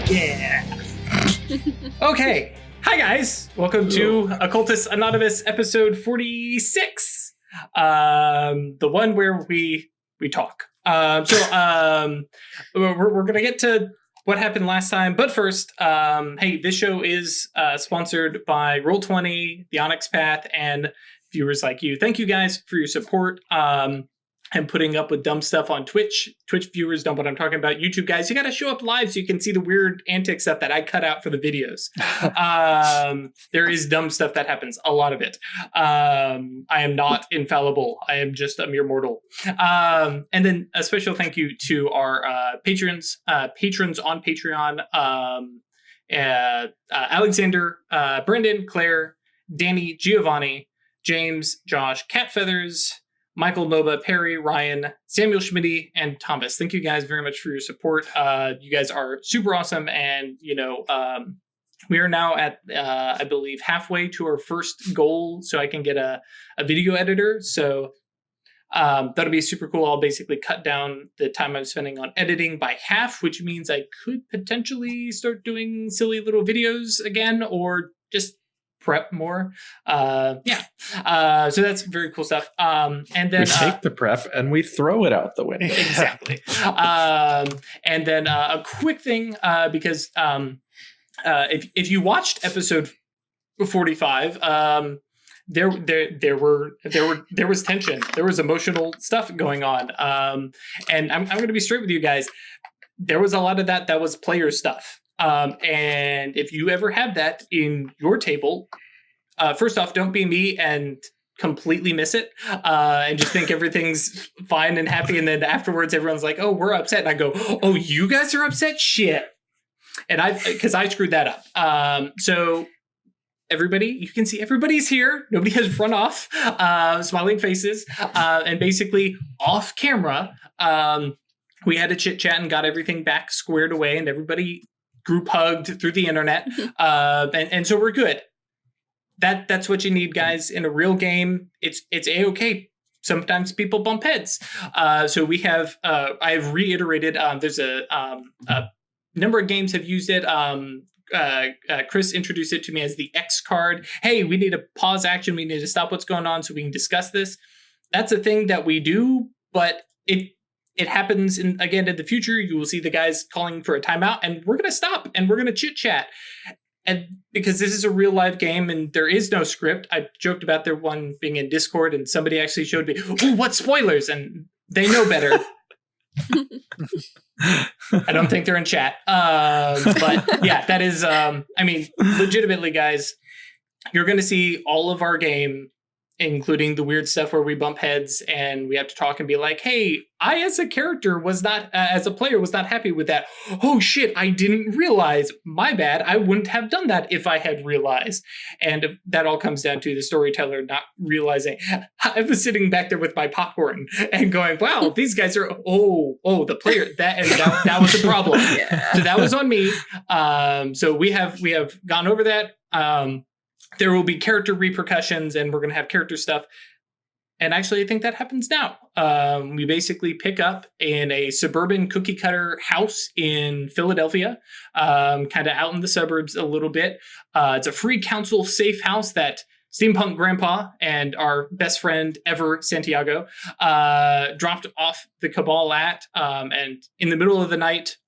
Yeah. Okay. Hi, guys. Welcome to Occultists Anonymous episode 46. The one where we talk. We're going to get to what happened last time. But first, hey, this show is sponsored by Roll20, The Onyx Path, and viewers like you. Thank you guys for your support. And putting up with dumb stuff on Twitch. Twitch viewers know what I'm talking about. YouTube guys, you got to show up live so you can see the weird antic stuff that I cut out for the videos. There is dumb stuff that happens, a lot of it. I am not infallible. I am just a mere mortal. And then a special thank you to our patrons on Patreon. Alexander, Brendan, Claire, Danny, Giovanni, James, Josh, Cat Feathers, Michael, Nova, Perry, Ryan, Samuel Schmitty, and Thomas. Thank you guys very much for your support. You guys are super awesome. And, we are now at, I believe, halfway to our first goal. So I can get a video editor. So that'll be super cool. I'll basically cut down the time I'm spending on editing by half, which means I could potentially start doing silly little videos again, or just prep more. So that's very cool stuff. And then we take the prep and we throw it out the window. Exactly. And then a quick thing, because if you watched episode 45, there was tension. There was emotional stuff going on. And I'm going to be straight with you guys. There was a lot of that was player stuff. And if you ever have that in your table, first off, don't be me and completely miss it, and just think everything's fine and happy. And then afterwards, everyone's like, oh, we're upset. And I go, oh, you guys are upset? Shit. And because I screwed that up. So everybody, you can see everybody's here. Nobody has run off, smiling faces. And basically off camera, we had a chit chat and got everything back squared away, and everybody group hugged through the internet. And so we're good. That's what you need, guys, in a real game. It's A-okay. Sometimes people bump heads. So we have, I've reiterated, there's a number of games have used it. Chris introduced it to me as the X card. Hey, we need to pause action. We need to stop what's going on so we can discuss this. That's a thing that we do, but it happens again in the future. You will see the guys calling for a timeout, and we're going to stop and we're going to chit chat. And because this is a real live game and there is no script, I joked about there one being in Discord, and somebody actually showed me, "Ooh, what spoilers?" And they know better. I don't think they're in chat. But yeah, that is, legitimately, guys, you're going to see all of our game, including the weird stuff where we bump heads and we have to talk and be like, hey, I as a character was not, as a player, was not happy with that. Oh shit, I didn't realize. My bad. I wouldn't have done that if I had realized. And that all comes down to the storyteller not realizing. I was sitting back there with my popcorn and going, wow, these guys are, the player, that was the problem. Yeah. So that was on me. So we have gone over that. There will be character repercussions, and we're going to have character stuff. And actually, I think that happens now. We basically pick up in a suburban cookie cutter house in Philadelphia, kind of out in the suburbs a little bit. It's a free council safe house that Steampunk Grandpa and our best friend ever, Santiago, dropped off the cabal at. And in the middle of the night,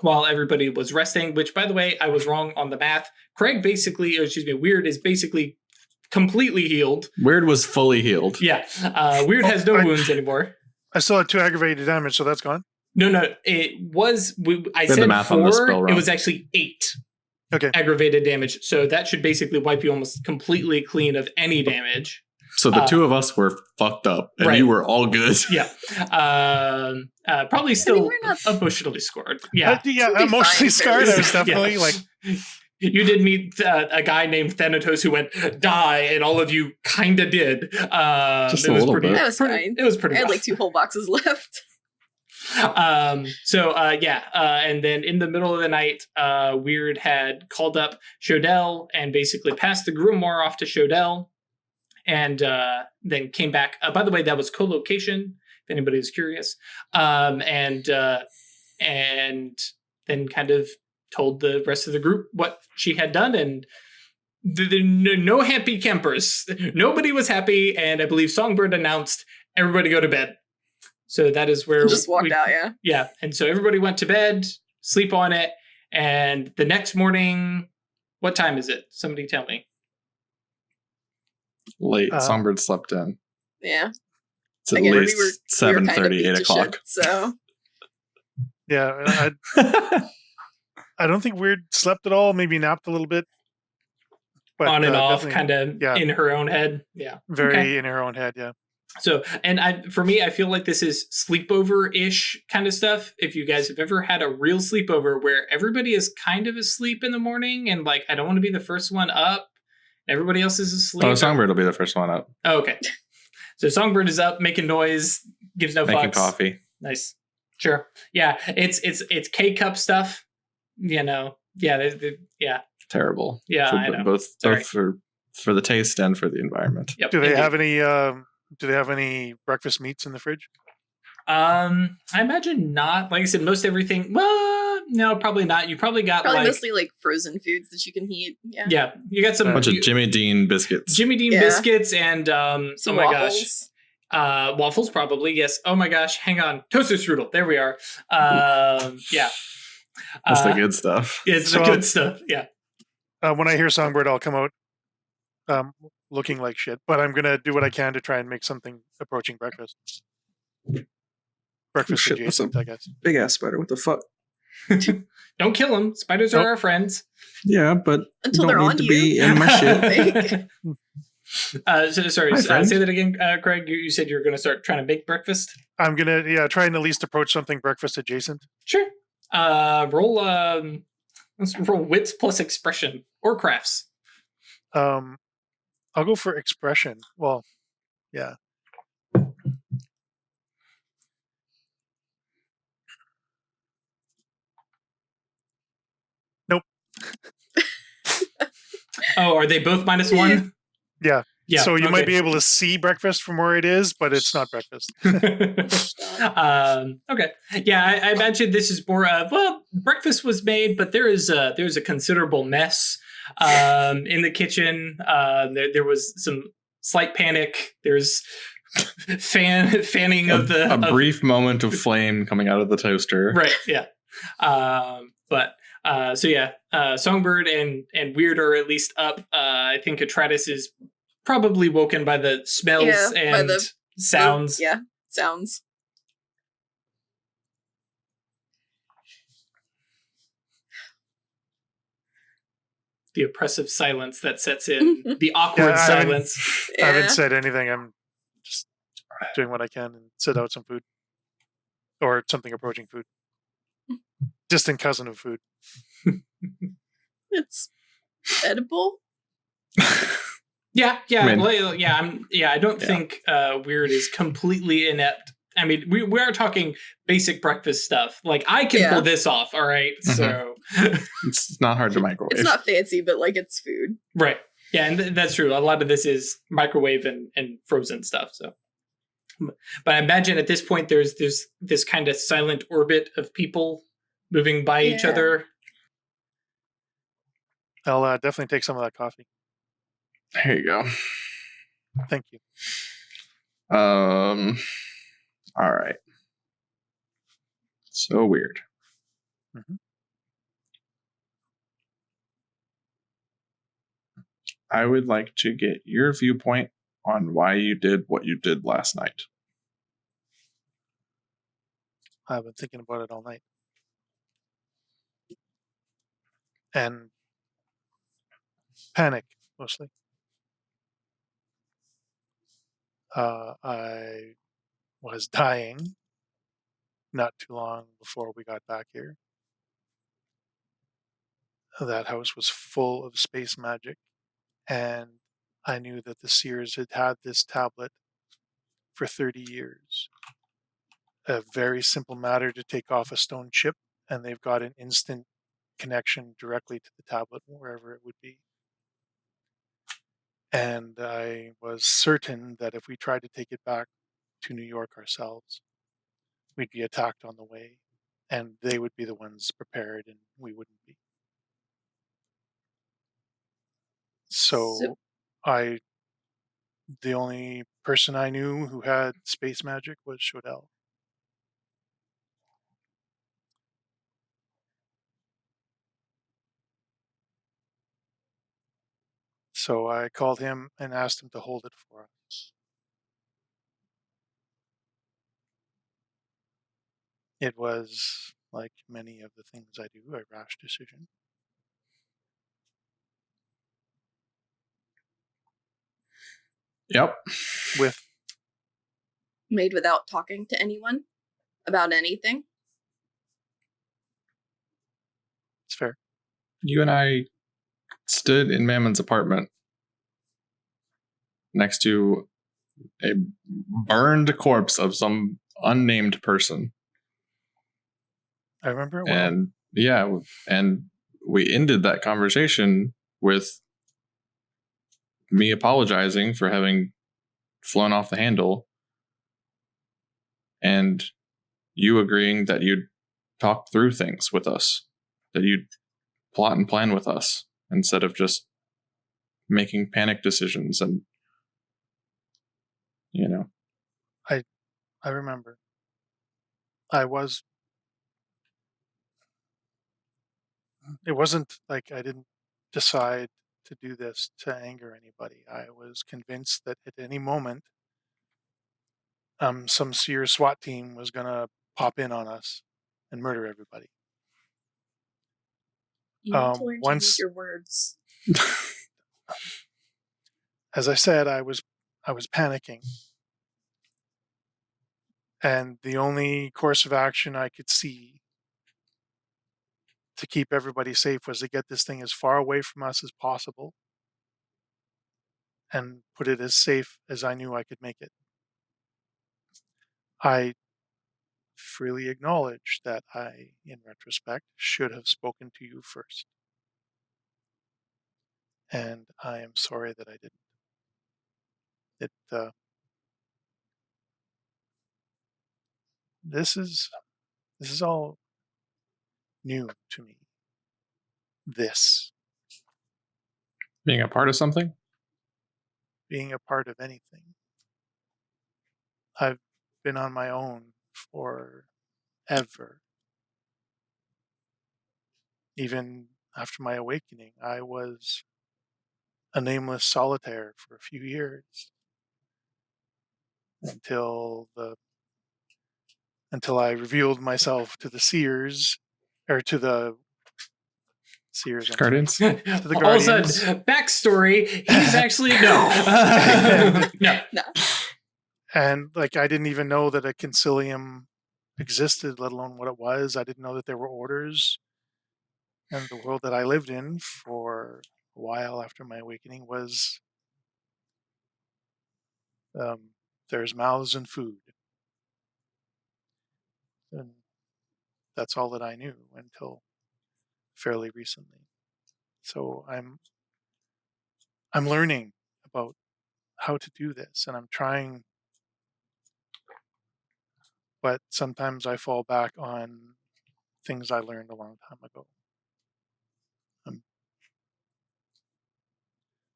while everybody was resting, which, by the way, I was wrong on the math. Wyrd is basically completely healed. Wyrd was fully healed. Yeah. Wyrd has no wounds anymore. I still had 2 aggravated damage, so that's gone. No. It was, I said 4. It was actually 8 aggravated damage. So that should basically wipe you almost completely clean of any damage. So the two of us were fucked up, and you were all good. Yeah. Probably still emotionally scarred. Yeah. Emotionally scarred. I was definitely You did meet a guy named Thanatos who went, die, and all of you kind of did. Just a little bit. That was fine. It was pretty I had rough. 2 whole boxes left. And then in the middle of the night, Wyrd had called up Shodell and basically passed the grimoire off to Shodell. And then came back. By the way, that was co-location, if anybody's curious. And then kind of told the rest of the group what she had done, and no happy campers. Nobody was happy, and I believe Songbird announced everybody go to bed. So that is where just walked out. Yeah, and so everybody went to bed, sleep on it, and the next morning, what time is it? Somebody tell me. Late. Songbird slept in. Yeah. It's at least 7:30, 8 o'clock. Shit, so Yeah, I don't think Wyrd slept at all. Maybe napped a little bit. But, on and off, kind of in her own head. Yeah. Very in her own head, yeah. So, and for me, I feel like this is sleepover-ish kind of stuff. If you guys have ever had a real sleepover where everybody is kind of asleep in the morning and like, I don't want to be the first one up. Everybody else is asleep. Oh, Songbird will be the first one up. Oh, okay. So Songbird is up, making noise, gives no fucks. Making coffee. Nice. Sure. Yeah. It's K-cup stuff. You know. Yeah. Yeah. Terrible. Yeah, I know. Both for the taste and for the environment. Yep. Do they have any? Do they have any breakfast meats in the fridge? I imagine not. Like I said, most everything. Well, no, probably not. You probably got mostly like frozen foods that you can heat. Yeah. Yeah, you got some bunch of Jimmy Dean biscuits. Jimmy Dean biscuits and some waffles. Waffles probably, yes. Oh my gosh, hang on. Toaster strudel. There we are. Yeah. That's the good stuff. It's the good stuff. Yeah. When I hear Songbird, I'll come out looking like shit, but I'm gonna do what I can to try and make something approaching breakfast. Breakfast shit, adjacent, I guess. Big ass spider. What the fuck? Don't kill them. Spiders are our friends. Yeah, but until don't they're need on to you. be in my shit. Sorry. Say that again, Craig. You said you were going to start trying to make breakfast. I'm gonna try and at least approach something breakfast adjacent. Sure. Roll. Let's roll wits plus expression or crafts. I'll go for expression. Well, yeah. Nope. Oh, are they both -1? Yeah. Yeah. So you might be able to see breakfast from where it is, but it's not breakfast. Okay. Yeah, I imagine this is more breakfast was made, but there's a considerable mess in the kitchen. There was some slight panic. There's fanning of the brief moment of flame coming out of the toaster. Right. Yeah. So yeah, Songbird and Wyrd are at least up. I think Atratus is probably woken by the smells and sounds. Sounds. The oppressive silence that sets in. The awkward silence. I haven't said anything. I'm just doing what I can and set out some food. Or something approaching food. Distant cousin of food. It's edible. Yeah. I don't think Wyrd is completely inept. I mean, we are talking basic breakfast stuff. Like, I can pull this off, all right? Mm-hmm. So it's not hard to microwave. It's not fancy, but like it's food. Right. Yeah, and that's true. A lot of this is microwave and frozen stuff. So, but I imagine at this point there's this kind of silent orbit of people moving by each other. I'll definitely take some of that coffee. There you go. Thank you. All right. So weird. Mm-hmm. I would like to get your viewpoint on why you did what you did last night. I've been thinking about it all night. And panic, mostly. I was dying not too long before we got back here. That house was full of space magic, and I knew that the Seers had had this tablet for 30 years. A very simple matter to take off a stone chip, and they've got an instant connection directly to the tablet, wherever it would be. And I was certain that if we tried to take it back to New York ourselves, we'd be attacked on the way, and they would be the ones prepared and we wouldn't be. So the only person I knew who had space magic was Shodell. So I called him and asked him to hold it for us. It was, like many of the things I do, a rash decision. Yep. Made without talking to anyone about anything. It's fair. You and I stood in Mammon's apartment next to a burned corpse of some unnamed person. I remember it well. And yeah, and we ended that conversation with me apologizing for having flown off the handle and you agreeing that you'd talk through things with us, that you'd plot and plan with us instead of just making panic decisions. And I remember. It wasn't like I didn't decide to do this to anger anybody. I was convinced that at any moment, some Sears SWAT team was going to pop in on us and murder everybody. You need to learn to use once- your words. As I said, I was panicking. And the only course of action I could see to keep everybody safe was to get this thing as far away from us as possible and put it as safe as I knew I could make it. I freely acknowledge that I, in retrospect, should have spoken to you first. And I am sorry that I didn't. This is all new to me. This being a part of something. being a part of anything. I've been on my own forever. Even after my awakening, I was a nameless solitaire for a few years until I revealed myself to the Seers, or to the Seers. Guardians. All the of a Guardians. sudden, backstory, he's actually no. No. And like, I didn't even know that a concilium existed, let alone what it was. I didn't know that there were orders. And the world that I lived in for a while after my awakening was there's mouths and food. And that's all that I knew until fairly recently. So I'm learning about how to do this, and I'm trying, but sometimes I fall back on things I learned a long time ago.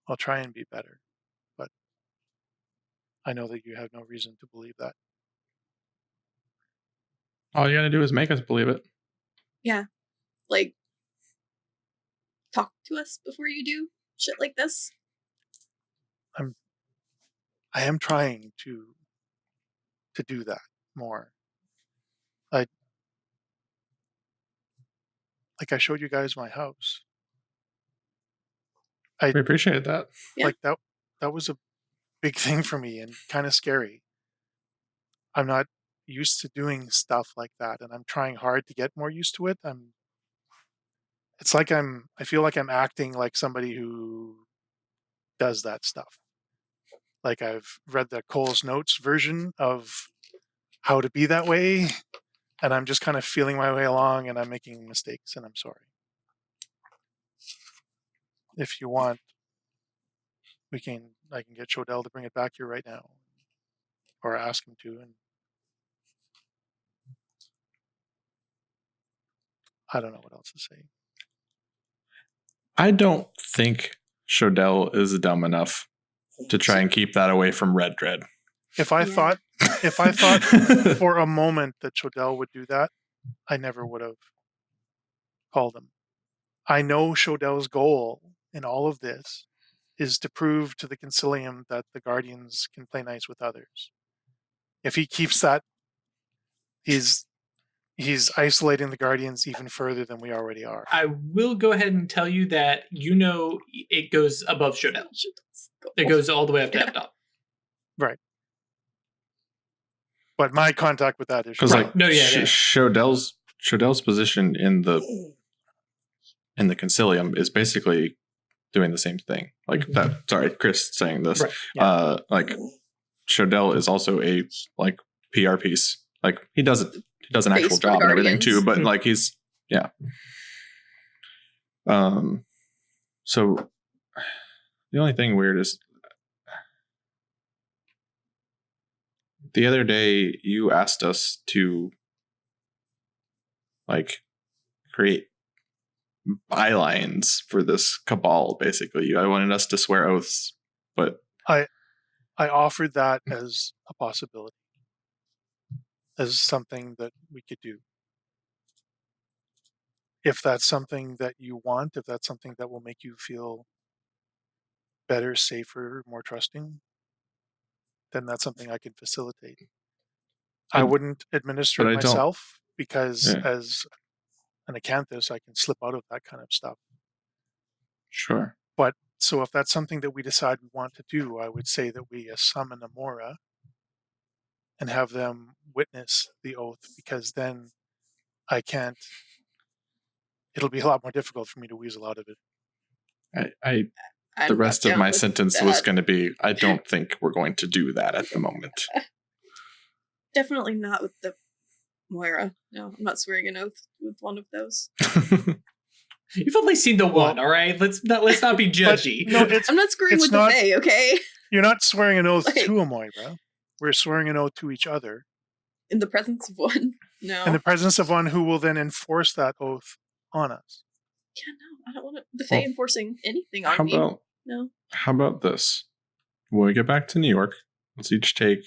I'll try and be better, but I know that you have no reason to believe that. All you gotta do is make us believe it. Yeah. Like, talk to us before you do shit like this. I am trying to do that more. Like I showed you guys my house. We appreciate that. Yeah. Like that was a big thing for me and kind of scary. I'm not used to doing stuff like that, and I'm trying hard to get more used to it. I feel like I'm acting like somebody who does that stuff. Like, I've read the Cole's Notes version of how to be that way, and I'm just kind of feeling my way along, and I'm making mistakes, and I'm sorry. If you want, I can get Shodell to bring it back here right now, or ask him to. And I don't know what else to say. I don't think Shodell is dumb enough to try and keep that away from Red Dread. If I Yeah. thought for a moment that Shodell would do that, I never would have called him. I know Shodell's goal in all of this is to prove to the Concilium that the Guardians can play nice with others. If he keeps that, he's isolating the Guardians even further than we already are. I will go ahead and tell you that it goes above Shodell. It goes all the way up to Epdop. But my contact with that is Because Right. like No, yeah, yeah. Shodell's position in the Concilium is basically doing the same thing. Like that. Sorry, Chris saying this. Right. Like Shodell is also a like PR piece. Like he does an Face actual for the job and everything Guardians. too. But Mhm. like he's So the only thing weird is the other day you asked us to like create bylines for this cabal. Basically, I wanted us to swear oaths, but I offered that as a possibility, as something that we could do. If that's something that you want, if that's something that will make you feel better, safer, more trusting, then that's something I can facilitate. I And- wouldn't administer but it I don't- myself because Yeah. as an acanthus, I can slip out of that kind of stuff. sure. So if that's something that we decide we want to do, I would say that we summon Amora and have them witness the oath, because then it'll be a lot more difficult for me to weasel out of it. I I'm the not rest of down my with sentence was that. going to be, I don't think we're going to do that at the moment. Definitely not with the Moira. No, I'm not swearing an oath with one of those. You've only seen the one, all right? Let's not be judgy. No, it's I'm not screwing It's with not- the Fae, okay? you're not swearing an oath Like- to a Moira. We're swearing an oath to each other In the presence of one. No. in the presence of one who will then enforce that oath on us. Yeah, no, I don't want the Fae Well, enforcing anything on how me. about No. how about this? When we get back to New York, let's each take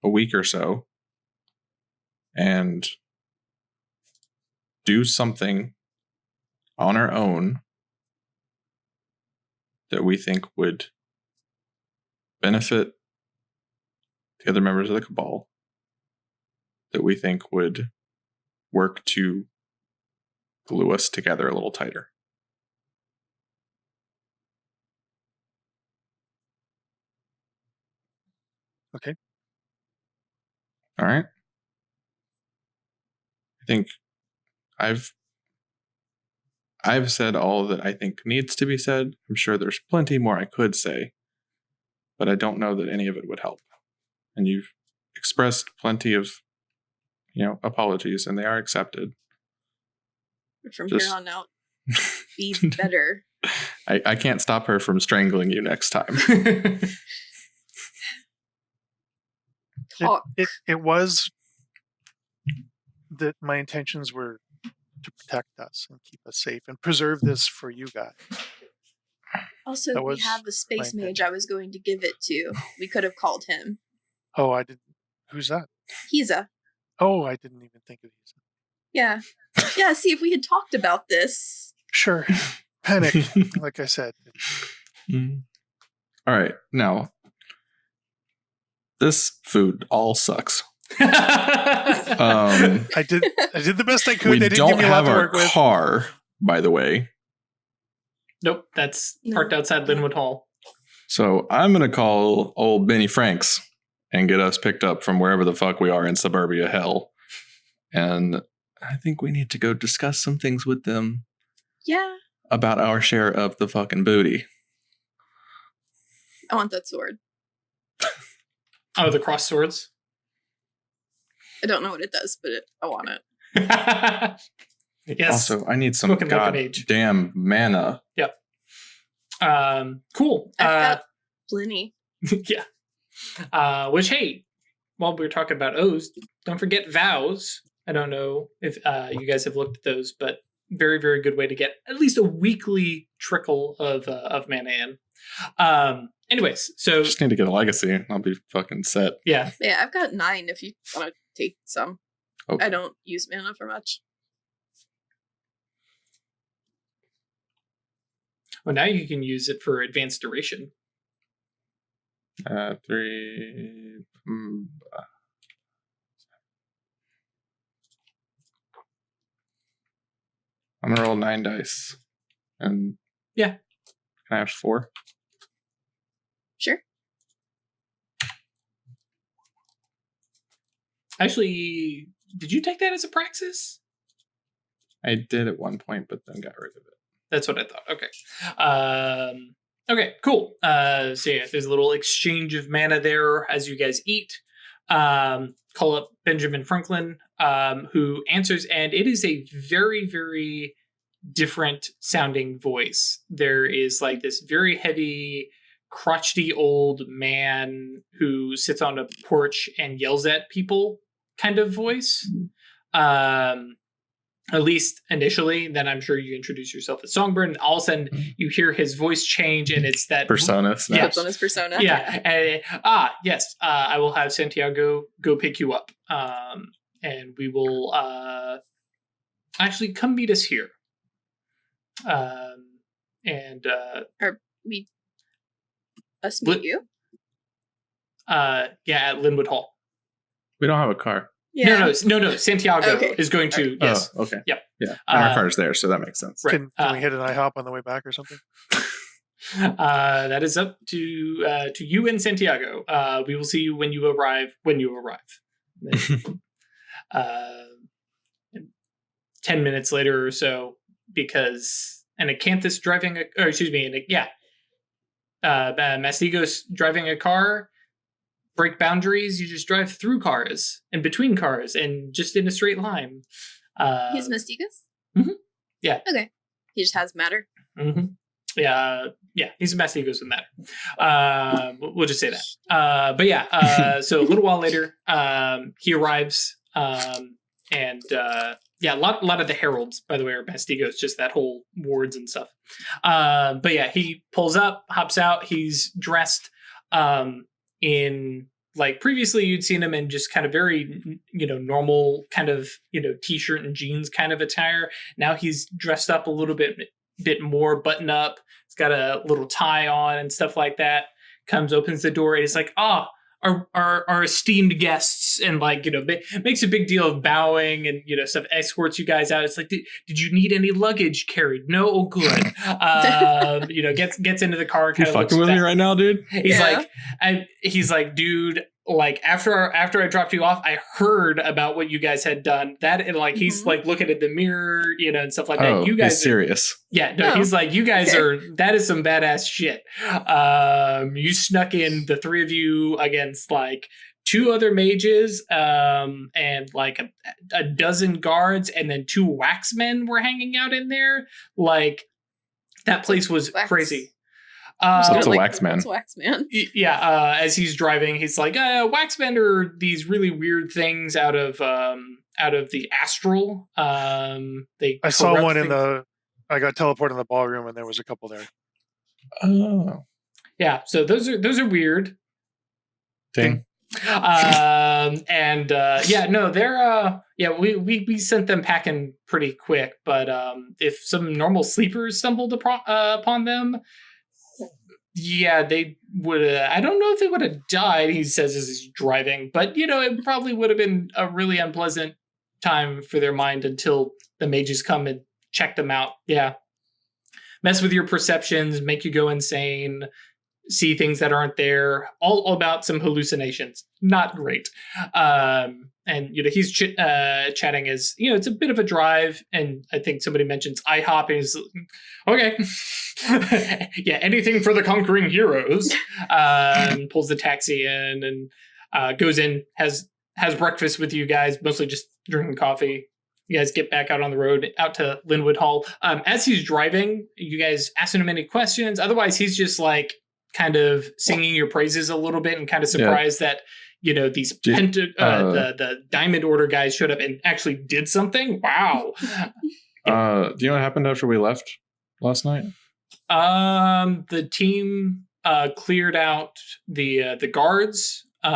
a week or so and do something on our own that we think would benefit the other members of the cabal, that we think would work to glue us together a little tighter. Okay. All right. I think I've said all that I think needs to be said. I'm sure there's plenty more I could say, but I don't know that any of it would help. And you've expressed plenty of, apologies, and they are accepted. From Just- here on out, be better. I can't stop her from strangling you next time. Talk. It was that my intentions were to protect us and keep us safe and preserve this for you guys. Also, That we was have the space my mage I was going to give it to. We could have called him. Oh, I didn't. Who's that? Hiza. Oh, I didn't even think of these. Yeah. Yeah, see, if we had talked about this. Sure. Panic, like I said. Mm. All right. Now, this food all sucks. I did the best I could. We They didn't don't give me a lot have to our work with. car, by the way. Nope, that's No. parked outside Lynnewood Hall. So I'm going to call old Benny Franks and get us picked up from wherever the fuck we are in suburbia hell. And I think we need to go discuss some things with them Yeah. about our share of the fucking booty. I want that sword. Oh, the cross swords. Oh, I don't know what it does, but I want it. Yes. Also, I need some Smoking like an age. goddamn mana. Cool. I've got plenty. Yeah. Which, hey, while we were talking about oaths, don't forget vows. I don't know if you guys have looked at those, but very, very good way to get at least a weekly trickle of mana in. Anyways, so Just need to get a legacy. I'll be fucking set. yeah. Yeah, I've got 9 if you want to take some. Okay. I don't use mana for much. Well, now you can use it for advanced duration. 3. I'm gonna roll 9 dice. And Yeah. Can I have 4? Sure. Actually, did you take that as a praxis? I did at one point, but then got rid of it. That's what I thought. Okay. Okay, cool. So yeah, there's a little exchange of mana there as you guys eat. Call up Benjamin Franklin, who answers, and it is a very, very different sounding voice. There is like this very heavy, crotchety old man who sits on a porch and yells at people kind of voice. At least initially. Then I'm sure you introduce yourself as Songbird, and all of a sudden you hear his voice change, and it's that Persona. Yeah. Flips on his persona. Yeah. And, yes. I will have Santiago go pick you up. And we will actually come meet us here. We us meet you? Yeah, at Lynnewood Hall. We don't have a car. Yeah. No. Santiago Okay. is going to. Yes. Oh, okay. Yep. Yeah. And our car's there, so that makes sense. Right. Can we hit an IHOP on the way back or something? That is up to you and Santiago. We will see you when you arrive. 10 minutes later or so, because an Acanthus driving Mastigos driving a car, break boundaries. You just drive through cars and between cars and just in a straight line. He's Mystigus? Mhm. Yeah. Okay. He just has matter. Mm-hmm. Yeah, he's a mess. He goes with matter. We'll just say that. But yeah, so a little while later, he arrives, and a lot of the heralds, by the way, are Mastigos, just that whole wards and stuff. But yeah, he pulls up, hops out. He's dressed in, like, previously you'd seen him in just kind of very, normal kind of, t-shirt and jeans kind of attire. Now he's dressed up a little bit more, button up. He's got a little tie on and stuff like that. Comes, opens the door, and it's like, our esteemed guests, and makes a big deal of bowing and stuff. Escorts you guys out. It's like, did you need any luggage carried? No, oh good. Gets into the car. You fucking with me right now, dude? He's like, dude. Like after I dropped you off, I heard about what you guys had done. That and like he's like looking at the mirror, and stuff like that. You guys he's serious. Yeah, no, he's like, you guys that is some badass shit. You snuck in, the three of you, against like 2 other mages, and like a dozen guards, and then 2 waxmen were hanging out in there. Like that place was crazy. What's a waxman? What's waxman? Yeah, as he's driving, he's like, waxmen are these really weird things out of the astral. I saw one I got teleported in the ballroom, and there was a couple there. Oh, yeah. So those are weird. Ding. We sent them packing pretty quick, but if some normal sleepers stumbled upon them. Yeah, they would. I don't know if they would have died, he says as he's driving, but it probably would have been a really unpleasant time for their mind until the mages come and check them out. Yeah. Mess with your perceptions, make you go insane, see things that aren't there, all about some hallucinations. Not great. And he's chatting as it's a bit of a drive, and I think somebody mentions IHOP, and he's okay. Yeah, anything for the conquering heroes. Pulls the taxi in and goes in, has breakfast with you guys, mostly just drinking coffee. You guys get back out on the road, out to Lynnewood Hall. As he's driving, you guys asking him any questions. Otherwise, he's just like kind of singing your praises a little bit, and kind of surprised that these the Diamond Order guys showed up and actually did something. Wow. Do you know what happened after we left last night? The team cleared out the guards. There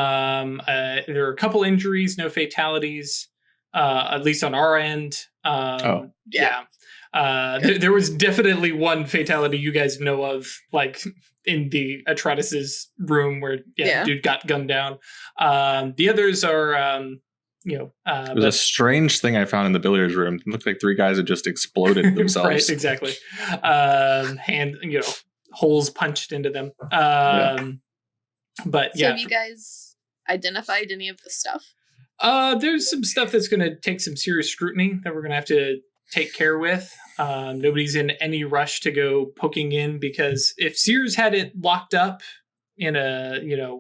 were a couple injuries, no fatalities, at least on our end. Yeah. There was definitely one fatality you guys know of, like in the Atratus's room where dude got gunned down. The others are There's a strange thing I found in the billiards room. It looked like 3 guys had just exploded themselves. Right, exactly. Holes punched into them. But so have you guys identified any of the stuff? There's some stuff that's going to take some serious scrutiny that we're going to have to take care with. Nobody's in any rush to go poking in, because if Sears had it locked up in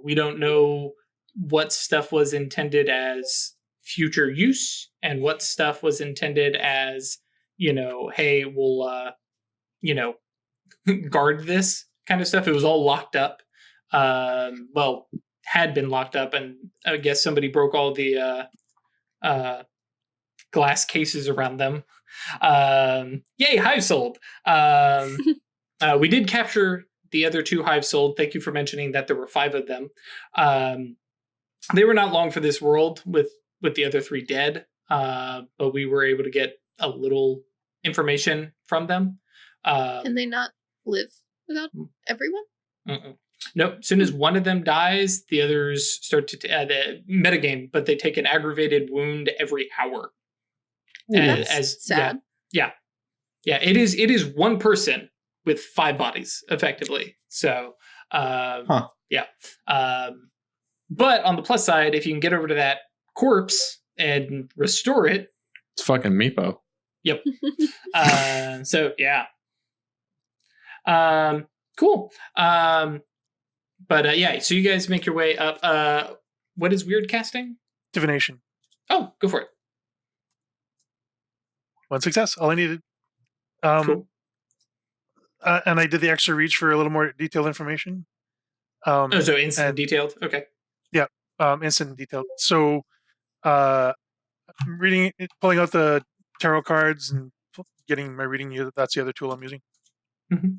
we don't know what stuff was intended as future use and what stuff was intended as, hey, we'll, guard this kind of stuff. It was all locked up. Had been locked up, and I guess somebody broke all the glass cases around them. Yay, hive sold. We did capture the other 2 hive sold. Thank you for mentioning that there were 5 of them. They were not long for this world with the other 3 dead, but we were able to get a little information from them. Can they not live without everyone? Nope. As soon as one of them dies, the others start to metagame, but they take an aggravated wound every hour. That's sad. Yeah. It is one person with 5 bodies, effectively. So, yeah. But on the plus side, if you can get over to that corpse and restore it, it's fucking Meepo. Yep. So yeah. Cool. So you guys make your way up. What is Wyrd casting? Divination. Oh, go for it. 1 success. All I needed. Cool. And I did the extra reach for a little more detailed information. So instant detailed. Okay. Yeah. Instant and detailed. So, pulling out the tarot cards and getting my reading. That's the other tool I'm using. Mm-hmm.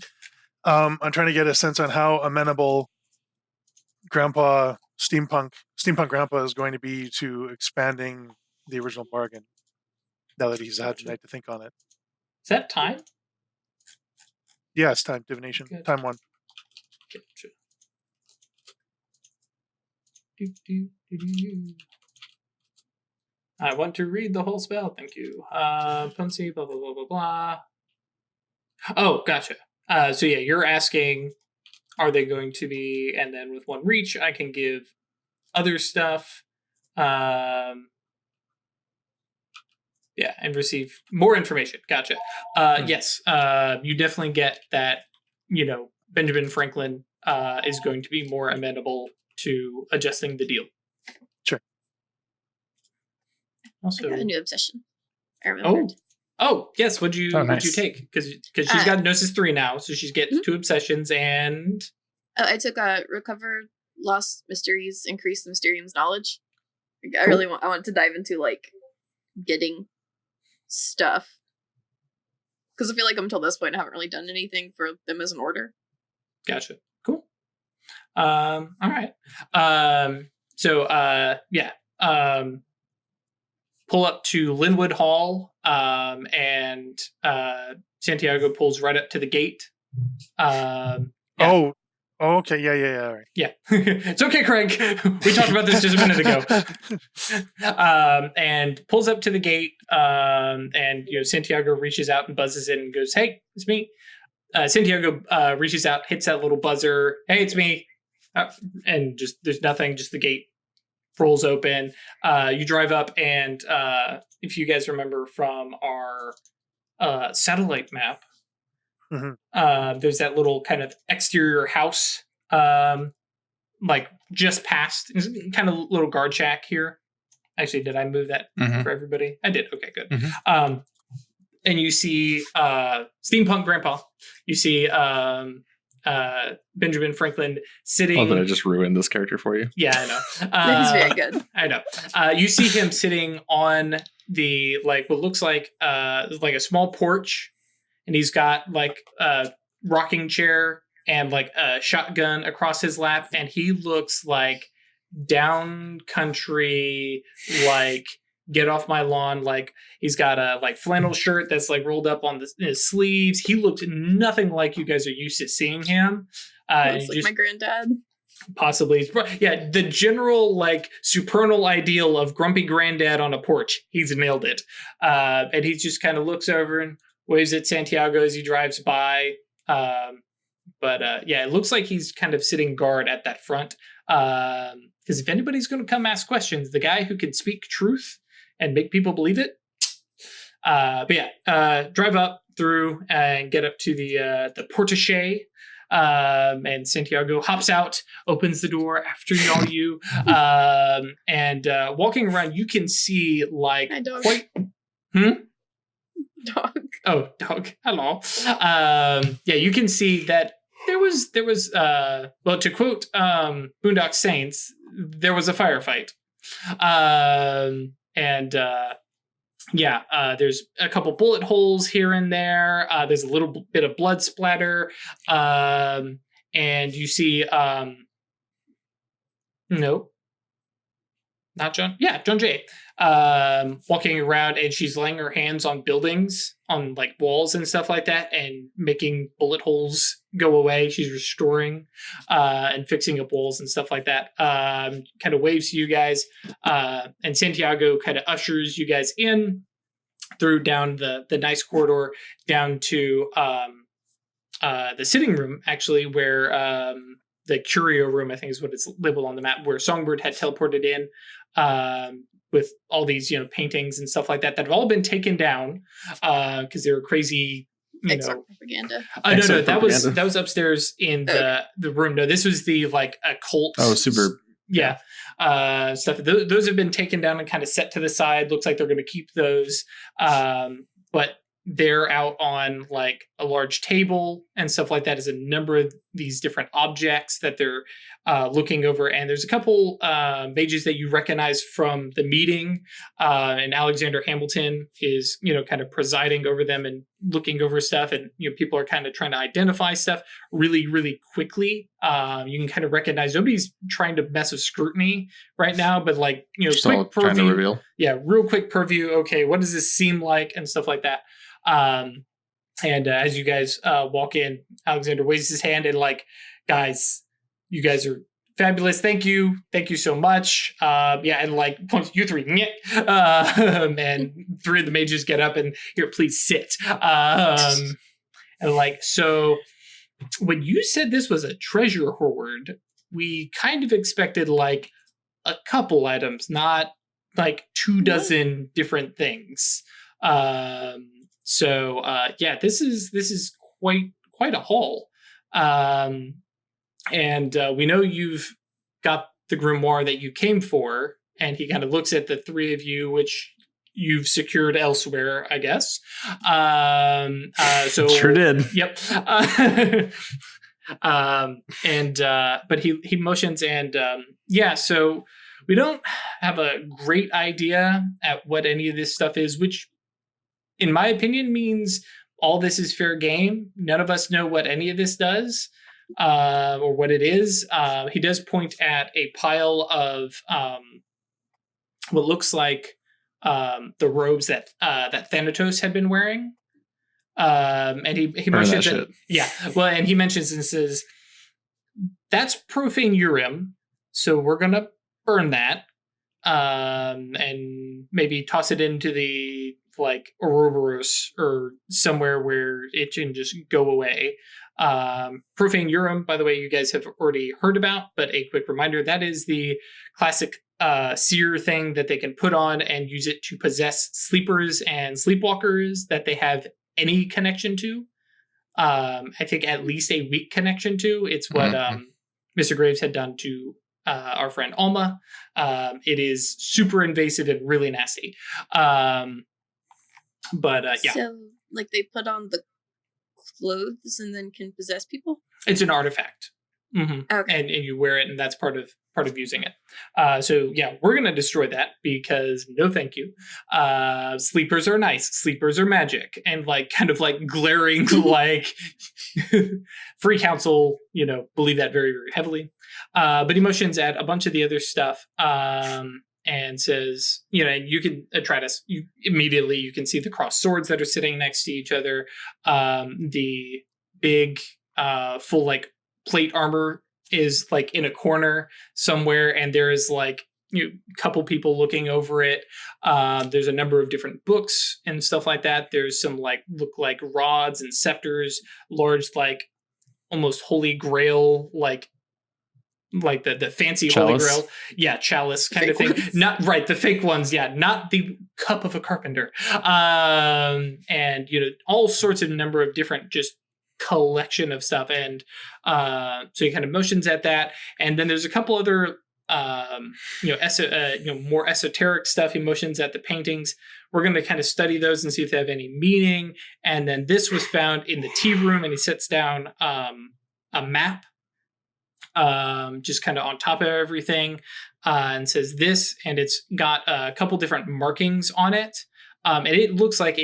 I'm trying to get a sense on how amenable Grandpa Steampunk Grandpa is going to be to expanding the original bargain. Now that he's had tonight to think on it. Is that time? Yeah, it's time. Divination. Good. Time 1. Gotcha. I want to read the whole spell. Thank you. Punsy, blah, blah, blah, blah, blah. Oh, gotcha. So yeah, you're asking, are they going to be, and then with 1 reach, I can give other stuff. Yeah, and receive more information. Gotcha. Yes, you definitely get that, Benjamin Franklin is going to be more amenable to adjusting the deal. Sure. Also, I got a new obsession. I remembered. Oh, yes. What'd you take? Because she's got Gnosis 3 now, so she's getting 2 obsessions and... I took Recover Lost Mysteries, Increase the Mysterium's Knowledge. I really want to dive into, getting stuff. Because I feel like up until this point, I haven't really done anything for them as an order. Gotcha. Cool. All right. Pull up to Lynnewood Hall, and Santiago pulls right up to the gate. Oh, okay. Yeah. All right. Yeah. It's okay, Craig. We talked about this just a minute ago. And pulls up to the gate, and Santiago reaches out and buzzes in and goes, "Hey, it's me." Santiago reaches out, hits that little buzzer. "Hey, it's me." And just there's nothing, just the gate rolls open. You drive up, and if you guys remember from our satellite map, there's that little kind of exterior house, just past, kind of little guard shack here. Actually, did I move that for everybody? I did. Okay, good. And you see Steampunk Grandpa. You see Benjamin Franklin sitting. Oh, that I just ruined this character for you. Yeah, I know. He's very good. I know. You see him sitting on the like what looks like a small porch, and he's got like a rocking chair and like a shotgun across his lap, and he looks like down country, like get off my lawn. Like he's got a like flannel shirt that's like rolled up on his sleeves. He looked nothing like you guys are used to seeing him. Looks like my granddad. Possibly, yeah. The general like supernal ideal of grumpy granddad on a porch. He's nailed it. And he just kind of looks over and waves at Santiago as he drives by. But yeah, it looks like he's kind of sitting guard at that front. Because if anybody's going to come ask questions, the guy who can speak truth and make people believe it. But yeah, drive up through and get up to the portiche. And Santiago hops out, opens the door after you. And walking around, you can see like Hi, dog. quite. Dog. Oh, dog. Hello. Yeah, you can see that there was well, to quote Boondock Saints, there was a firefight. There's a couple bullet holes here and there. There's a little bit of blood splatter. And you see no. Not John. Yeah, John Jay. Walking around, and she's laying her hands on buildings, on like walls and stuff like that, and making bullet holes go away. She's restoring and fixing up walls and stuff like that. Kind of waves to you guys, and Santiago kind of ushers you guys in through down the nice corridor down to the sitting room, actually, where the curio room, I think is what it's labeled on the map, where Songbird had teleported in. With all these, paintings and stuff like that have all been taken down because they were crazy, propaganda. No, that was upstairs in the room. No, this was the like occult. Oh, super. Yeah, stuff. Those have been taken down and kind of set to the side. Looks like they're going to keep those, but they're out on like a large table and stuff like that. Is a number of these different objects that they're looking over, and there's a couple mages that you recognize from the meeting, and Alexander Hamilton is kind of presiding over them and looking over stuff, and people are kind of trying to identify stuff really, really quickly. You can kind of recognize nobody's trying to mess with scrutiny right now, but like quick purview, reveal. Yeah, real quick purview. Okay, what does this seem like and stuff like that. And as you guys walk in, Alexander waves his hand and like, guys, you guys are fabulous. Thank you so much. And like points you three, and three of the mages get up and here, please sit. And like, so when you said this was a treasure hoard, we kind of expected like a couple items, not like 24 different things. This is quite a haul. And we know you've got the grimoire that you came for, and he kind of looks at the three of you, which you've secured elsewhere, I guess. So sure did. Yep. But he motions, and so we don't have a great idea at what any of this stuff is, which in my opinion means all this is fair game. None of us know what any of this does. Or what it is. He does point at a pile of what looks like the robes that Thanatos had been wearing. And he mentions that, yeah. Well, and he mentions and says that's profane Urim, so we're gonna burn that, and maybe toss it into the like Ouroboros or somewhere where it can just go away. Profane Urim, by the way, you guys have already heard about, but a quick reminder, that is the classic seer thing that they can put on and use it to possess sleepers and sleepwalkers that they have any connection to. I think at least a weak connection to. It's what Mr. Graves had done to our friend Alma. It is super invasive and really nasty. So, like, they put on the clothes and then can possess people? It's an artifact. Okay. And you wear it, and that's part of using it. So yeah, we're gonna destroy that because no, thank you. Sleepers are nice. Sleepers are magic, and like kind of like glaring like free council. Believe that very very heavily. But he motions at a bunch of the other stuff. And says, and you can Atratus. You can see the crossed swords that are sitting next to each other. The big full like plate armor is like in a corner somewhere, and there is like a couple people looking over it. There's a number of different books and stuff like that. There's some like look like rods and scepters, large like almost holy grail like the fancy Chalice. holy grail, chalice kind of Fake thing. ones. Not right, the fake ones, not the cup of a carpenter. And all sorts of number of different just collection of stuff, and so he kind of motions at that, and then there's a couple other more esoteric stuff. He motions at the paintings. We're going to kind of study those and see if they have any meaning. And then this was found in the tea room, and he sets down a map just kind of on top of everything, and says this, and it's got a couple different markings on it, and it looks like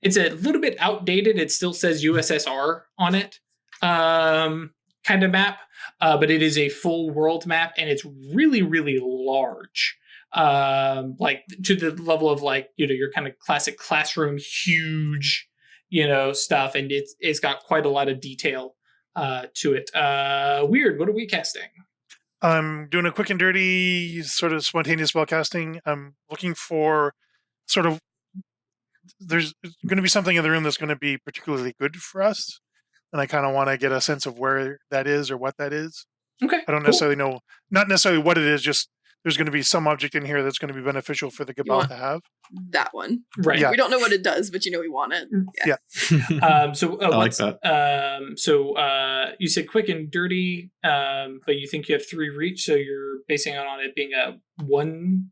it's a little bit outdated. It still says USSR on it, kind of map, but it is a full world map, and it's really, really large, like to the level of like your kind of classic classroom, huge, stuff, and it's got quite a lot of detail to it. Wyrd, what are we casting? I'm doing a quick and dirty sort of spontaneous spell casting. I'm looking for sort of there's going to be something in the room that's going to be particularly good for us, and I kind of want to get a sense of where that is or what that is. Okay, I don't necessarily know, not necessarily what it is, just there's going to be some object in here that's going to be beneficial for the cabal to have. That one. Right. Yeah. We don't know what it does, but we want it. Yeah. So I like that. So you said quick and dirty, but you think you have 3 reach, so you're basing it on it being a one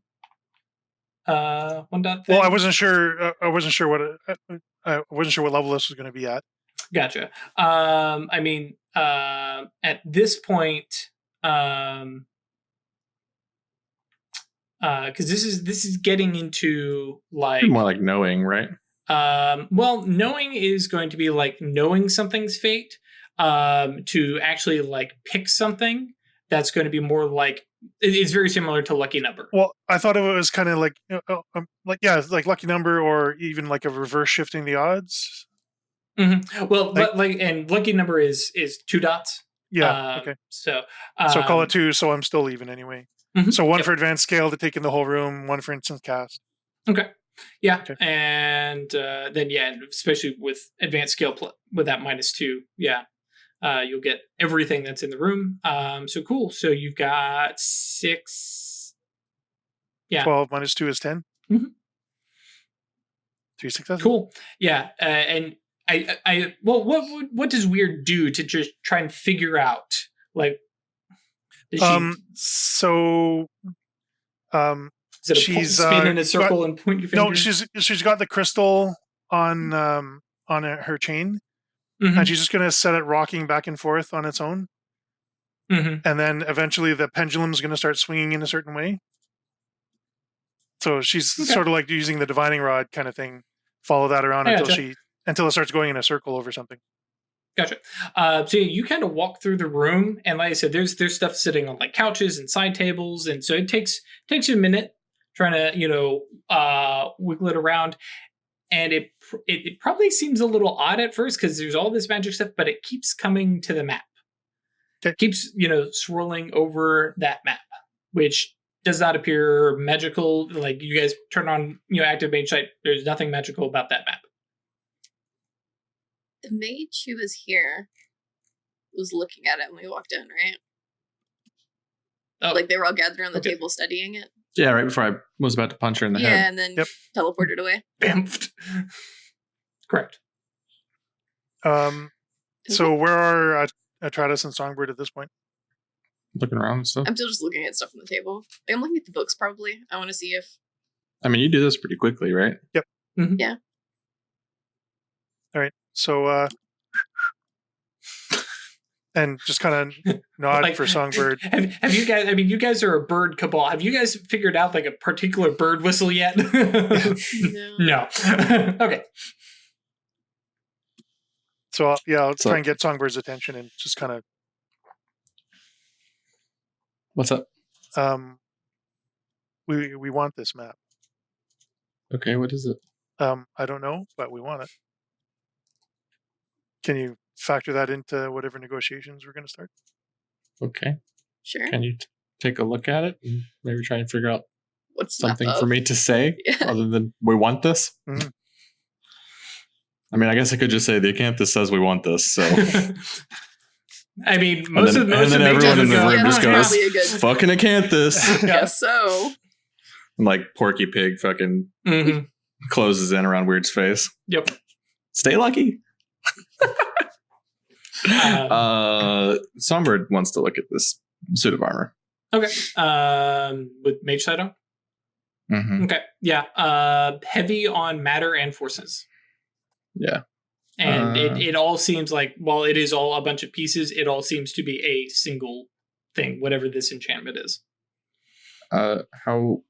dot thing? Well, I wasn't sure. I wasn't sure what level this was going to be at. Gotcha. I mean, at this point, because this is getting into like More like knowing, right? well, knowing is going to be like knowing something's fate. To actually like pick something, that's going to be more like it's very similar to lucky number. Well, I thought it was kind of like like lucky number, or even like a reverse shifting the odds. Mm-hmm. Well, but and lucky number is 2 dots. Yeah. Okay. So call it 2. So I'm still even anyway. Mhm. So 1 for advanced scale to take in the whole room, 1 for instant cast. Okay. Yeah. Okay. And then and especially with advanced scale with that -2, you'll get everything that's in the room. So cool. So you've got 6. Yeah. 12 minus 2 is 10. Mm-hmm. 3 successes. Cool. Yeah. And what does Wyrd do to just try and figure out like? Does So. is it she's spin in a circle and point your finger? No, she's got the crystal on her chain, Mhm. and she's just going to set it rocking back and forth on its own, Mhm. and then eventually the pendulum's going to start swinging in a certain way. So she's sort of like using the divining rod kind of thing. Follow that around until it starts going in a circle over something. Gotcha. So you kind of walk through the room, and like I said, there's stuff sitting on like couches and side tables, and so it takes you a minute trying to wiggle it around, and it probably seems a little odd at first because there's all this magic stuff, but it keeps coming to the map. Okay. Keeps swirling over that map, which does not appear magical. Like you guys turn on active mage sight, there's nothing magical about that map. The mage who was here was looking at it when we walked in, right? Oh. Like they were all gathered around the Okay. table studying it. Yeah, right before I was about to punch her in the head. And then Yep. teleported away. Bamfed. Correct. So where are Atratus and Songbird at this point? Looking around and stuff. I'm still just looking at stuff on the table. I'm looking at the books probably. I want to see if I mean, you do this pretty quickly, right? All right. So And just kind of nod Like, for Songbird. Have you guys? I mean, you guys are a bird cabal. Have you guys figured out like a particular bird whistle yet? No. Okay. So yeah, I'll So- try and get Songbird's attention and just kind of What's up? we want this map. Okay, what is it? I don't know, but we want it. Can you factor that into whatever negotiations we're going to start? Okay. Sure. Can you take a look at it and maybe try and figure out What's something left for of? me to say Yeah. other than we want this? Mhm. I mean, I guess I could just say the Acanthus says we want this, so I mean, most then- of and then the everyone in mages the go, room just Yeah, goes, probably a good. fucking Acanthus. Guess so. And like Porky Pig fucking Mhm. closes in around Weird's face. Yep. Stay lucky. Um, Songbird wants to look at this suit of armor. Okay. With mage side on. Mm-hmm. Okay. Yeah. Heavy on matter and forces. Yeah. And Uh. it all seems like, while it is all a bunch of pieces, it all seems to be a single thing, whatever this enchantment is. How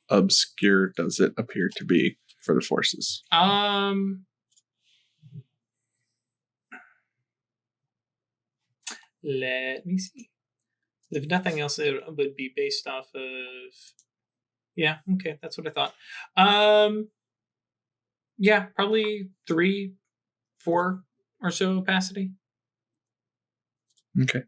obscure does it appear to be for the forces? Let me see. If nothing else, it would be based off of. Yeah. Okay, that's what I thought. Yeah, probably 3, 4 or so opacity. Okay.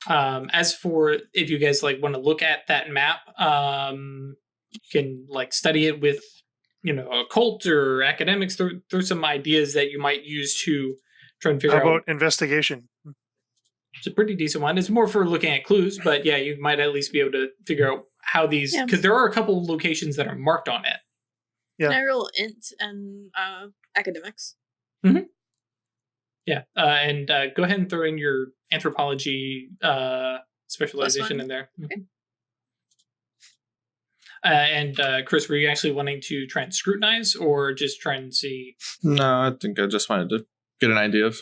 As for if you guys like want to look at that map, you can like study it with, occult or academics. Throw some ideas that you might use to try and figure How out. about investigation? It's a pretty decent one. It's more for looking at clues, but yeah, you might at least be able to figure out how these, Yeah. because there are a couple of locations that are marked on it. Yeah. Can I roll int and academics? Yeah, and go ahead and throw in your anthropology specialization +1. in there. Okay. And Chris, were you actually wanting to try and scrutinize or just try and see? No, I think I just wanted to get an idea of.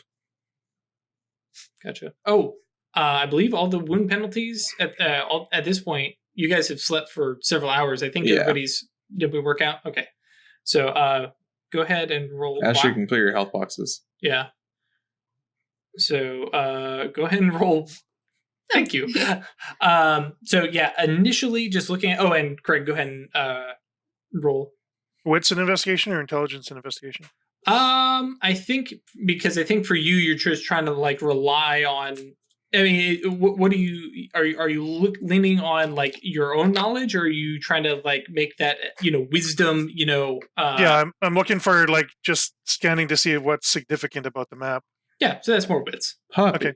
Gotcha. Oh, I believe all the wound penalties at this point, you guys have slept for several hours. I think Yeah. everybody's. Did we work out? Okay. So go ahead and roll. Ashley, you can clear your health boxes. Yeah. So go ahead and roll. Thank you. So yeah, initially just looking at. Oh, and Craig, go ahead and roll. Wits an investigation or intelligence and investigation? I think for you, you're just trying to like rely on. I mean, what do you are you leaning on like your own knowledge, or are you trying to like make that wisdom? Yeah, I'm looking for like just scanning to see what's significant about the map. Yeah. So that's more wits. Puppy. Okay.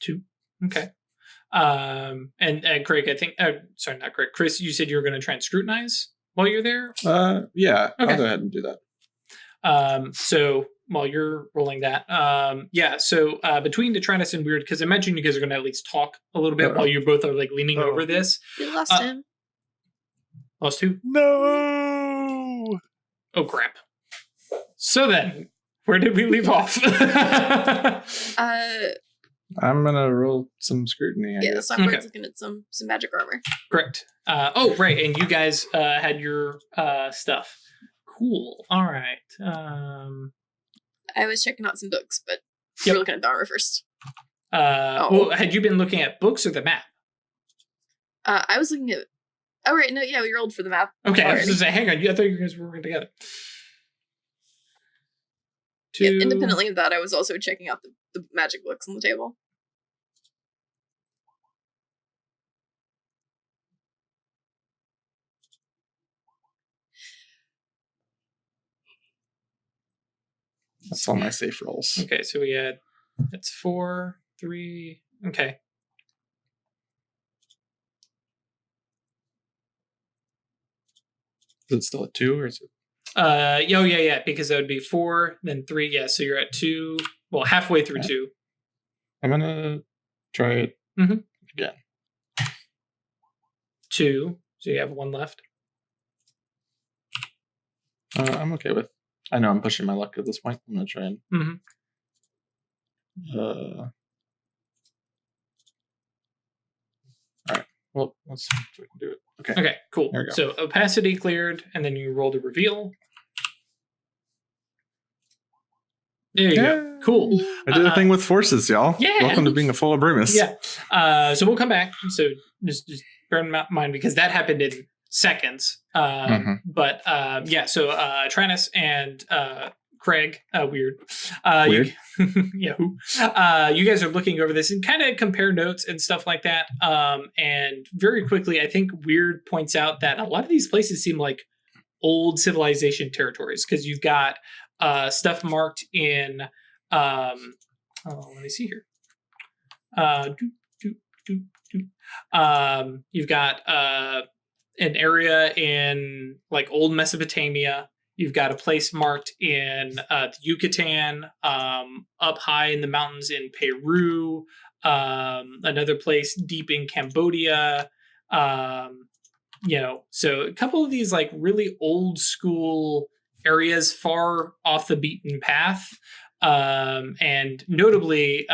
Two. Okay. And Craig, I think. Sorry, not Craig. Chris, you said you were going to try and scrutinize while you're there. Yeah. Okay. I'll go ahead and do that. So while you're rolling that, so between Atratus and Wyrd, because I imagine you guys are going to at least talk a little bit while you both are like leaning over this. We lost him. Lost two? No. Oh crap. So then, where did we leave off? I'm gonna roll some scrutiny. I Yeah, the guess. Songbird's Okay. looking at some magic armor. Correct. Oh, right, and you guys had your stuff. Cool. All right. I was checking out some books, but Yep. we're looking at the armor first. Well, had you been looking at books or the map? I was looking at. Oh right, no, yeah, we rolled for the map. Okay, I was already. going to say, hang on. I thought you guys were working together. Yeah, Two. independently of that, I was also checking out the magic books on the table. That's all my safe rolls. Okay, so we had that's 4, 3. Okay. Is it still a 2 or is it? Yeah, because that would be 4, then 3. Yeah, so you're at 2. Well, halfway through Okay. 2. I'm gonna try it Mhm. again. 2. So you have 1 left. I'm okay with. I know I'm pushing my luck at this point. I'm gonna try and. All right. Well, let's see if we can do it. Okay. Okay, cool. There we go. So opacity cleared, and then you roll the reveal. There you go. Cool. I did a thing with forces, y'all. yeah. Welcome to being a full Abrumus. Yeah. So we'll come back. So just bear in mind, because that happened in seconds. But yeah, so Atratus and Craig, Wyrd. Wyrd? You guys are looking over this and kind of compare notes and stuff like that. And very quickly, I think Wyrd points out that a lot of these places seem like old civilization territories, because you've got stuff marked in let me see here. You've got an area in like old Mesopotamia. You've got a place marked in the Yucatan, up high in the mountains in Peru, another place deep in Cambodia. So a couple of these like really old school areas far off the beaten path. And notably,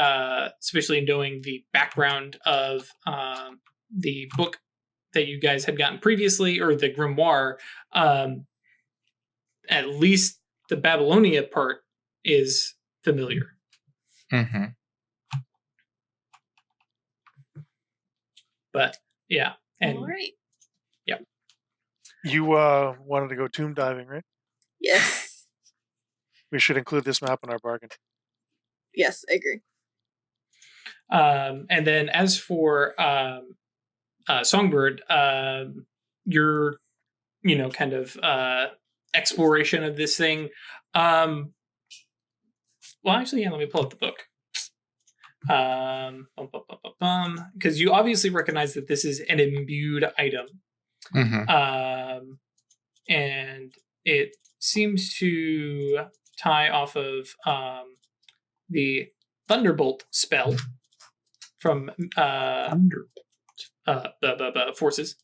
especially knowing the background of the book that you guys had gotten previously, or the grimoire, at least the Babylonia part is familiar. But yeah, and All right. You wanted to go tomb diving, right? Yes. We should include this map in our bargain. Yes, I agree. And then as for Songbird, your kind of exploration of this thing. Well, actually, yeah. Let me pull up the book. Because you obviously recognize that this is an imbued item. And it seems to tie off of the Thunderbolt spell from forces.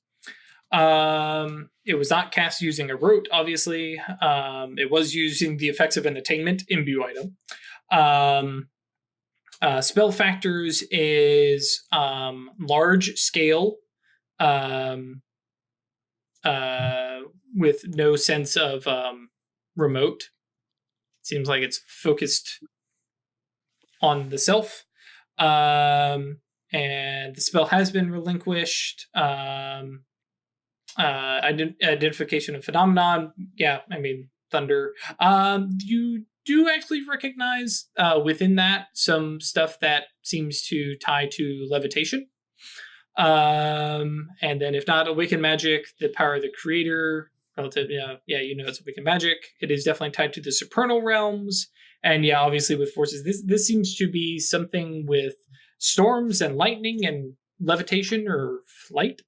It was not cast using a rote, obviously. It was using the effects of an attainment imbue item. Spell factors is large scale, with no sense of remote. Seems like it's focused on the self. And the spell has been relinquished. Identification of phenomenon. Yeah, I mean, thunder. You do actually recognize within that some stuff that seems to tie to levitation. And then if not awakened magic, the power of the creator, relative, it's awakened magic. It is definitely tied to the supernal realms. And yeah, obviously with forces, this seems to be something with storms and lightning and levitation or flight.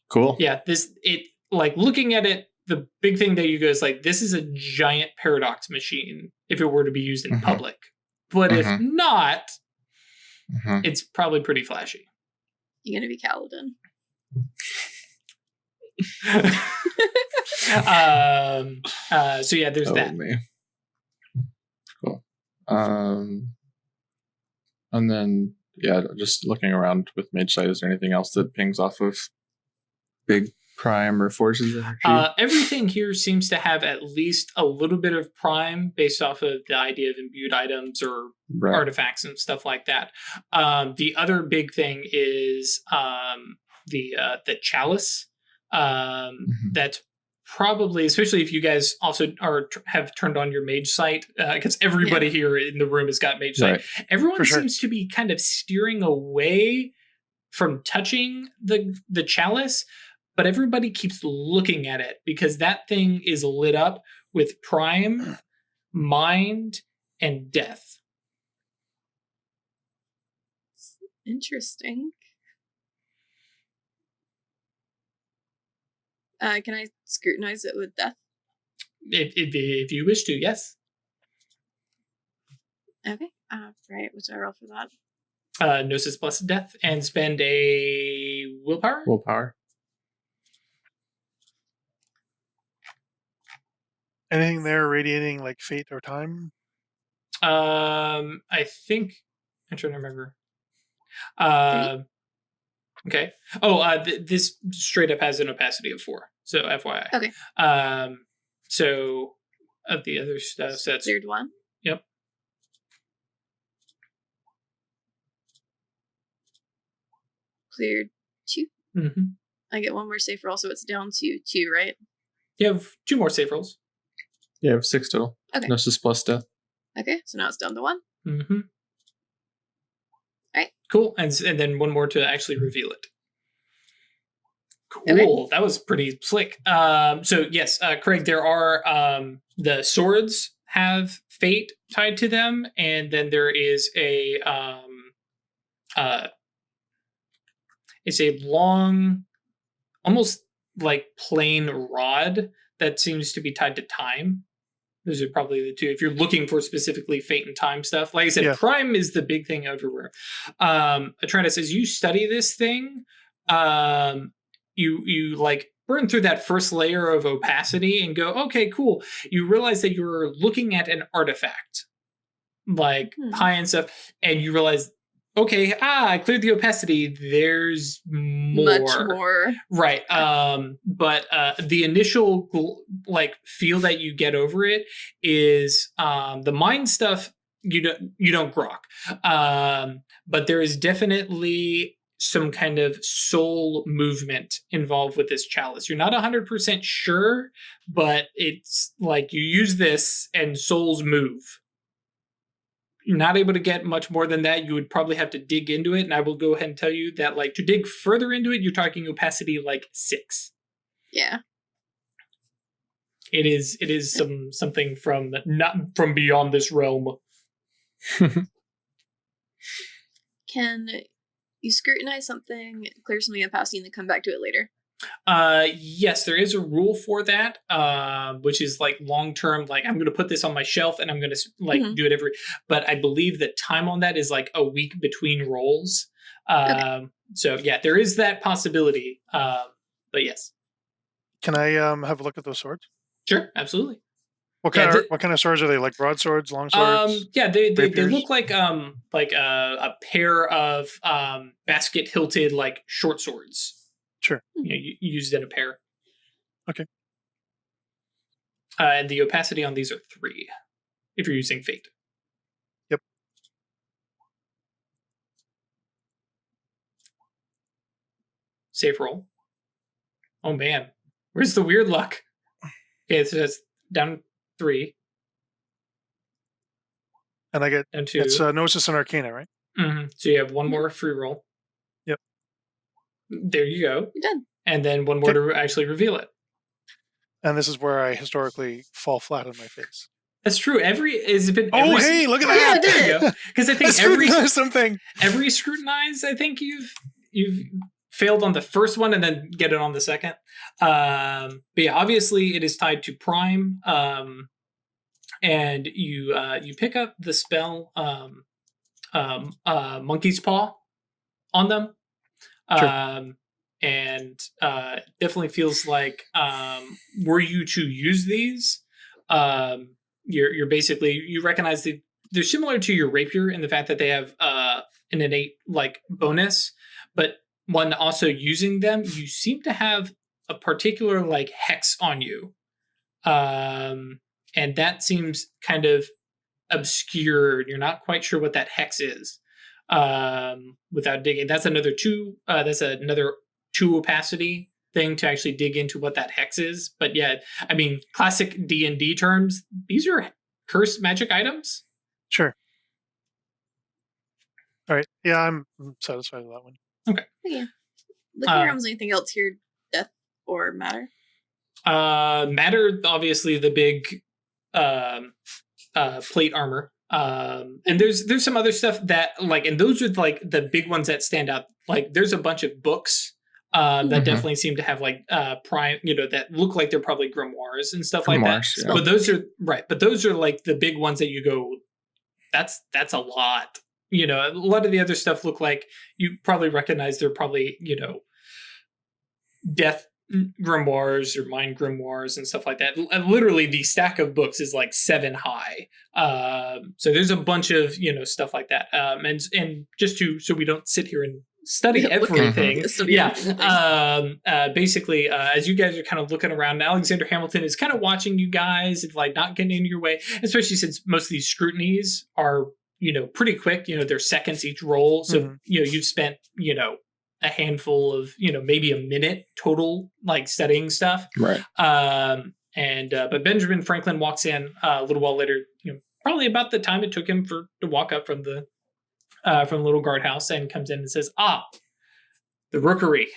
Cool. Yeah, looking at it, the big thing that you go is like, this is a giant paradox machine if it were to be used in public. But if not, it's probably pretty flashy. You're gonna be Kaladin. So yeah, there's that. Man. Cool. And then just looking around with Mage Sight, is there anything else that pings off of big prime or forces energy? Everything here seems to have at least a little bit of prime based off of the idea of imbued items or artifacts and stuff like that. The other big thing is the chalice. That's probably, especially if you guys also have turned on your Mage Sight, because everybody here in the room has got Mage Sight. Right. Everyone seems to be kind of steering away from touching the chalice, but everybody keeps looking at it because that thing is lit up with prime, mind, and death. Interesting. Can I scrutinize it with death? If you wish to, yes. Okay. Right. What's I roll for that? Gnosis plus death, and spend a willpower. Willpower. Anything there radiating like fate or time? I think I'm trying to remember. Okay. Oh, this straight up has an opacity of 4. So FYI. Okay. So of the other stuff, so that's Cleared 1. Yep. Cleared 2. Mm-hmm. I get one more save roll, so it's down to 2, right? You have 2 more save rolls. Yeah, I have 6 total. Okay. Gnosis plus death. Okay, so now it's down to 1. Mm-hmm. Alright. Cool. And then one more to actually reveal it. Cool. Okay. That was pretty slick. So yes, Craig, there are the swords have fate tied to them, and then there is it's a long, almost like plain rod that seems to be tied to time. Those are probably the two. If you're looking for specifically fate and time stuff, like I said, Yeah. prime is the big thing everywhere. Atratus, as you study this thing, you like burn through that first layer of opacity and go, okay, cool. You realize that you're looking at an artifact, like pie and stuff, and you realize, okay, I cleared the opacity. There's more. Much more. Right. But the initial like feel that you get over it is the mind stuff you don't grok. But there is definitely some kind of soul movement involved with this chalice. You're not 100% sure, but it's like you use this and souls move. You're not able to get much more than that. You would probably have to dig into it, and I will go ahead and tell you that, like, to dig further into it, you're talking opacity like 6. Yeah. It is something from not from beyond this realm. Can you scrutinize something, clear something opacity, and then come back to it later? Yes, there is a rule for that, which is like long-term, like I'm going to put this on my shelf and I'm going to like do it but I believe the time on that is like a week between rolls. Okay. So yeah, there is that possibility. But yes. Can I have a look at those swords? Sure, absolutely. What Yeah, kind of swords are they? Like broadswords, long swords? Yeah, they rapiers? look like a pair of basket hilted like short swords. Sure. You know, you used in a pair. Okay. And the opacity on these are 3 if you're using fate. Yep. Safe roll. Oh man, where's the weird luck? Okay, so that's down 3. And I get Down 2. it's Gnosis and Arcana, right? Mm-hmm. So you have one more free roll. Yep. There you go. You're done. And then one more to actually reveal it. And this is where I historically fall flat on my face. That's true. Hey, Look at Yeah, that! did it. Because I think Scrutinize something. every scrutinize, I think you've failed on the first one and then get it on the second. But yeah, obviously it is tied to prime. And you pick up the spell Monkey's Paw on them. Sure. And definitely feels like were you to use these, you're basically, you recognize that they're similar to your rapier in the fact that they have an innate like bonus, but when also using them, you seem to have a particular like hex on you, and that seems kind of obscured. You're not quite sure what that hex is. Without digging, that's another 2. That's another 2 opacity thing to actually dig into what that hex is. But yeah, I mean, classic D&D terms, these are cursed magic items. Sure. All right. Yeah, I'm satisfied with that one. Okay. Yeah. Looking around, anything else here, death or matter? Matter, obviously, the big plate armor. And there's some other stuff that like, and those are like the big ones that stand out. Like there's a bunch of books that definitely seem to have like prime, that look like they're probably grimoires and stuff like that. Yeah. But those are right. But those are like the big ones that you go, that's a lot. you know, a lot of the other stuff look like you probably recognize they're probably, you know, death grimoires or mind grimoires and stuff like that. Literally, the stack of books is like 7 high. So there's a bunch of, you know, stuff like that. And just so we don't sit here and study everything. Basically, as you guys are kind of looking around, Alexander Hamilton is kind of watching you guys and like not getting in your way, especially since most of these scrutinies are, you know, pretty quick. You know, they're seconds each roll. So, you know, you've spent, you know, a handful of, you know, maybe a minute total, like studying stuff. Right. But Benjamin Franklin walks in a little while later, you know, probably about the time it took him to walk up from the little guardhouse, and comes in and says, the Rookery,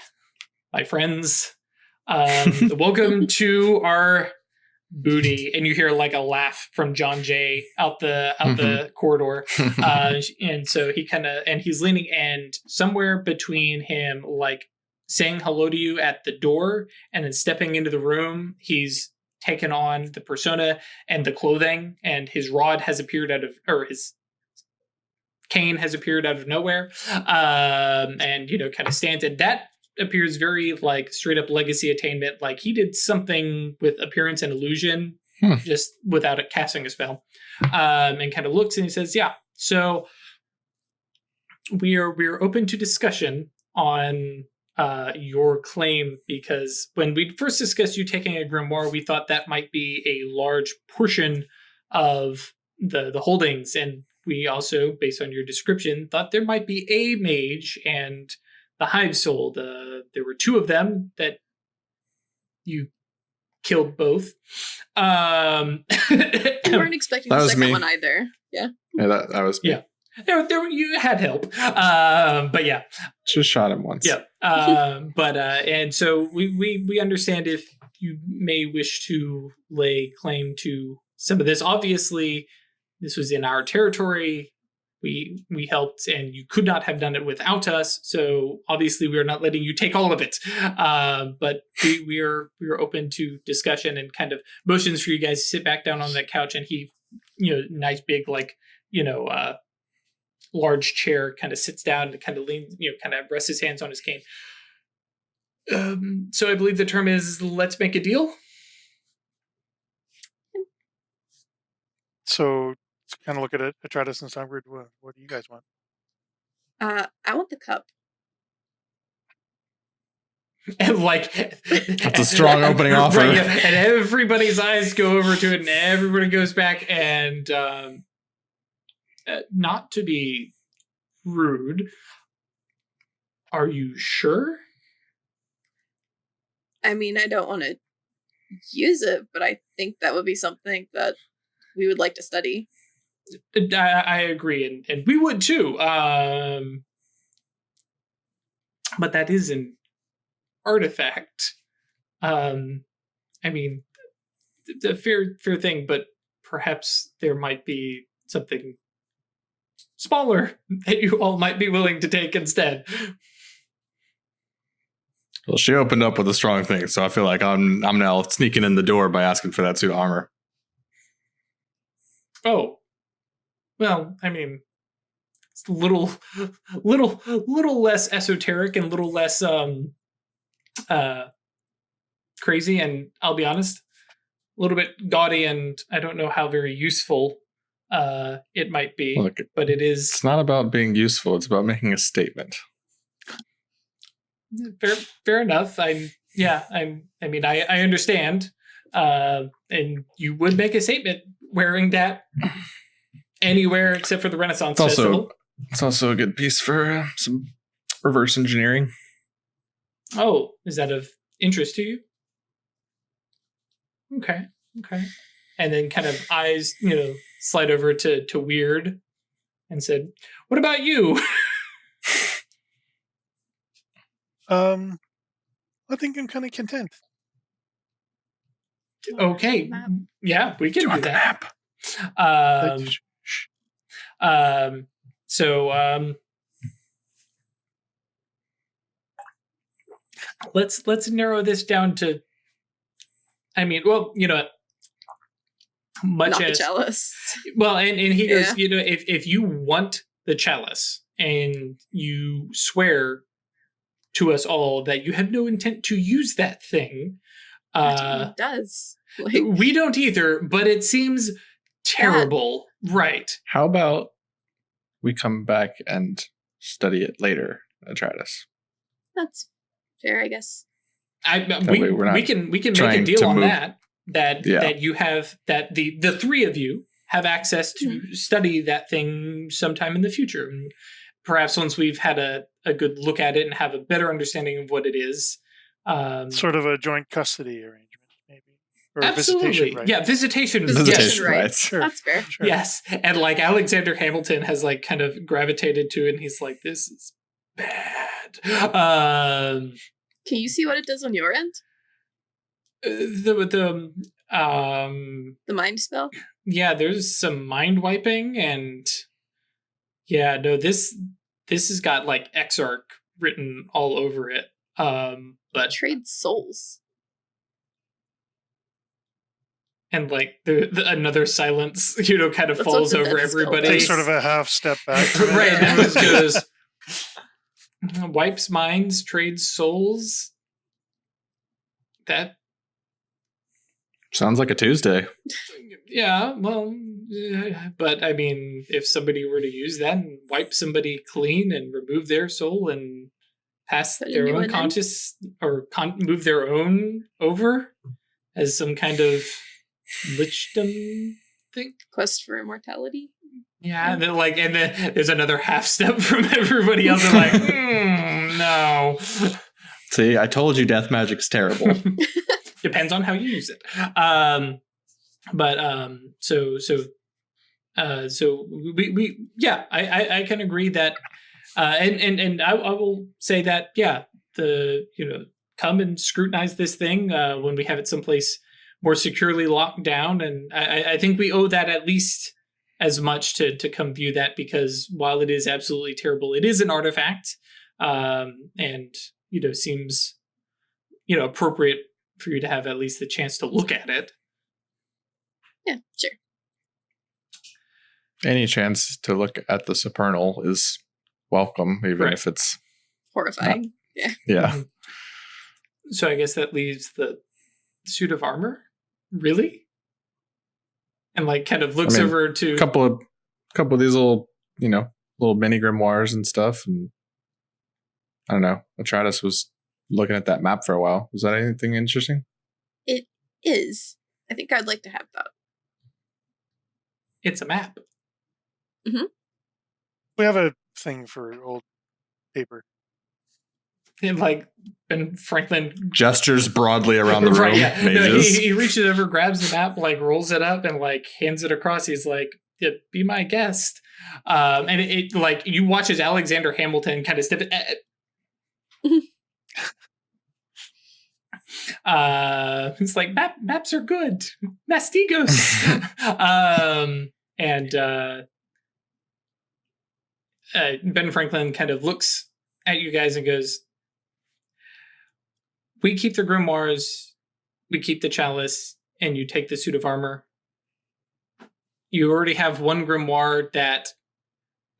my friends, welcome to our booty. And you hear like a laugh from John Jay out the corridor. And so he's leaning, and somewhere between him like saying hello to you at the door and then stepping into the room, he's taken on the persona and the clothing, and his rod has appeared his cane has appeared out of nowhere, and, you know, kind of stands, and that appears very like straight up legacy attainment, like he did something with appearance and illusion just without it casting a spell, and kind of looks and he says, yeah, so we're open to discussion on your claim, because when we first discussed you taking a grimoire, we thought that might be a large portion of the holdings, and we also, based on your description, thought there might be a mage and the hive soul. There were 2 of them that you killed both. We weren't expecting the second one either. Yeah. Yeah, that was me. Yeah. There you had help. But yeah. Just shot him once. Yeah. And so we understand if you may wish to lay claim to some of this. Obviously, this was in our territory. We helped, and you could not have done it without us. So obviously, we are not letting you take all of it. But we are open to discussion, and kind of motions for you guys to sit back down on that couch. And he, you know, nice big like, you know, large chair, kind of sits down and kind of leans, you know, kind of rests his hands on his cane. So I believe the term is, let's make a deal. So kind of look at it, Atratus and Songbird. What do you guys want? I want the cup. And like, that's a strong opening offer. Right, yeah. And everybody's eyes go over to it, and everybody goes back. And not to be rude, are you sure? I mean, I don't want to use it, but I think that would be something that we would like to study. I agree, and we would too. But that is an artifact. I mean, a fair thing, but perhaps there might be something smaller that you all might be willing to take instead. Well, she opened up with a strong thing, so I feel like I'm now sneaking in the door by asking for that suit of armor. Oh, well, I mean, it's a little less esoteric and a little less crazy, and I'll be honest, a little bit gaudy, and I don't know how very useful it might be. Look, but it is. It's not about being useful; it's about making a statement. Fair enough. I understand, and you would make a statement wearing that anywhere except for the Renaissance Festival. It's also a good piece for some reverse engineering. Oh, is that of interest to you? Okay. And then kind of eyes, you know, slide over to Wyrd and said, "What about you?" I think I'm kind of content. Okay. Yeah, we can do that. Let's narrow this down to, I mean, well, you know, much not as jealous. Well, and he goes, you know, if you want the chalice, and you swear to us all that you have no intent to use that thing. It does. Like, We don't either, but it seems terrible. Right. How about we come back and study it later, Atratus? that's fair, I guess. way we're not we can make a trying deal to on move- that Yeah. that you have that the three of you have access to study that thing sometime in the future. And perhaps once we've had a good look at it and have a better understanding of what it is. Sort of a joint custody arrangement, maybe. Or Absolutely. visitation, right? Yeah, visitation. Visitation Yes. rights. Sure. That's fair. Sure. Yes. And like Alexander Hamilton has like kind of gravitated to it, and he's like, this is bad. Can you see what it does on your end? The mind spell? yeah, there's some mind wiping, and yeah, no, this has got like Exarch written all over it. But Trade souls. and like the another silence, kind of That's falls what the over death spell everybody. Take sort of a half step back. from it. Right, and it goes wipes minds, trades souls. That Sounds like a Tuesday. yeah, well, but I mean, if somebody were to use that and wipe somebody clean and remove their soul and pass Put a their new own one in? conscious or move their own over as some kind of lichdom thing. Quest for immortality? Yeah, and then there's another half step from everybody else. They're like, no. See, I told you death magic's terrible. Depends on how you use it. So we yeah, I can agree that, and I will say that, yeah, come and scrutinize this thing when we have it someplace more securely locked down, and I think we owe that at least as much to come view that, because while it is absolutely terrible, it is an artifact, and seems appropriate for you to have at least the chance to look at it. Yeah, sure. Any chance to look at the supernal is welcome, even Right. if it's Horrifying. yeah. So I guess that leaves the suit of armor. Really? And like kind of looks I mean, over to A couple of these little mini grimoires and stuff, and I don't know. Atratus was looking at that map for a while. Was that anything interesting? It is. I think I'd like to have that. it's a map. We have a thing for old paper. And like Ben Franklin Gestures broadly around the room. right, yeah. No, Mages. he reaches over, grabs the map, like rolls it up and like hands it across. He's like, yeah, be my guest. And it like you watch as Alexander Hamilton kind of step it's like maps are good. Mastigos. And Ben Franklin kind of looks at you guys and goes, we keep the grimoires, we keep the chalice, and you take the suit of armor. You already have one grimoire that,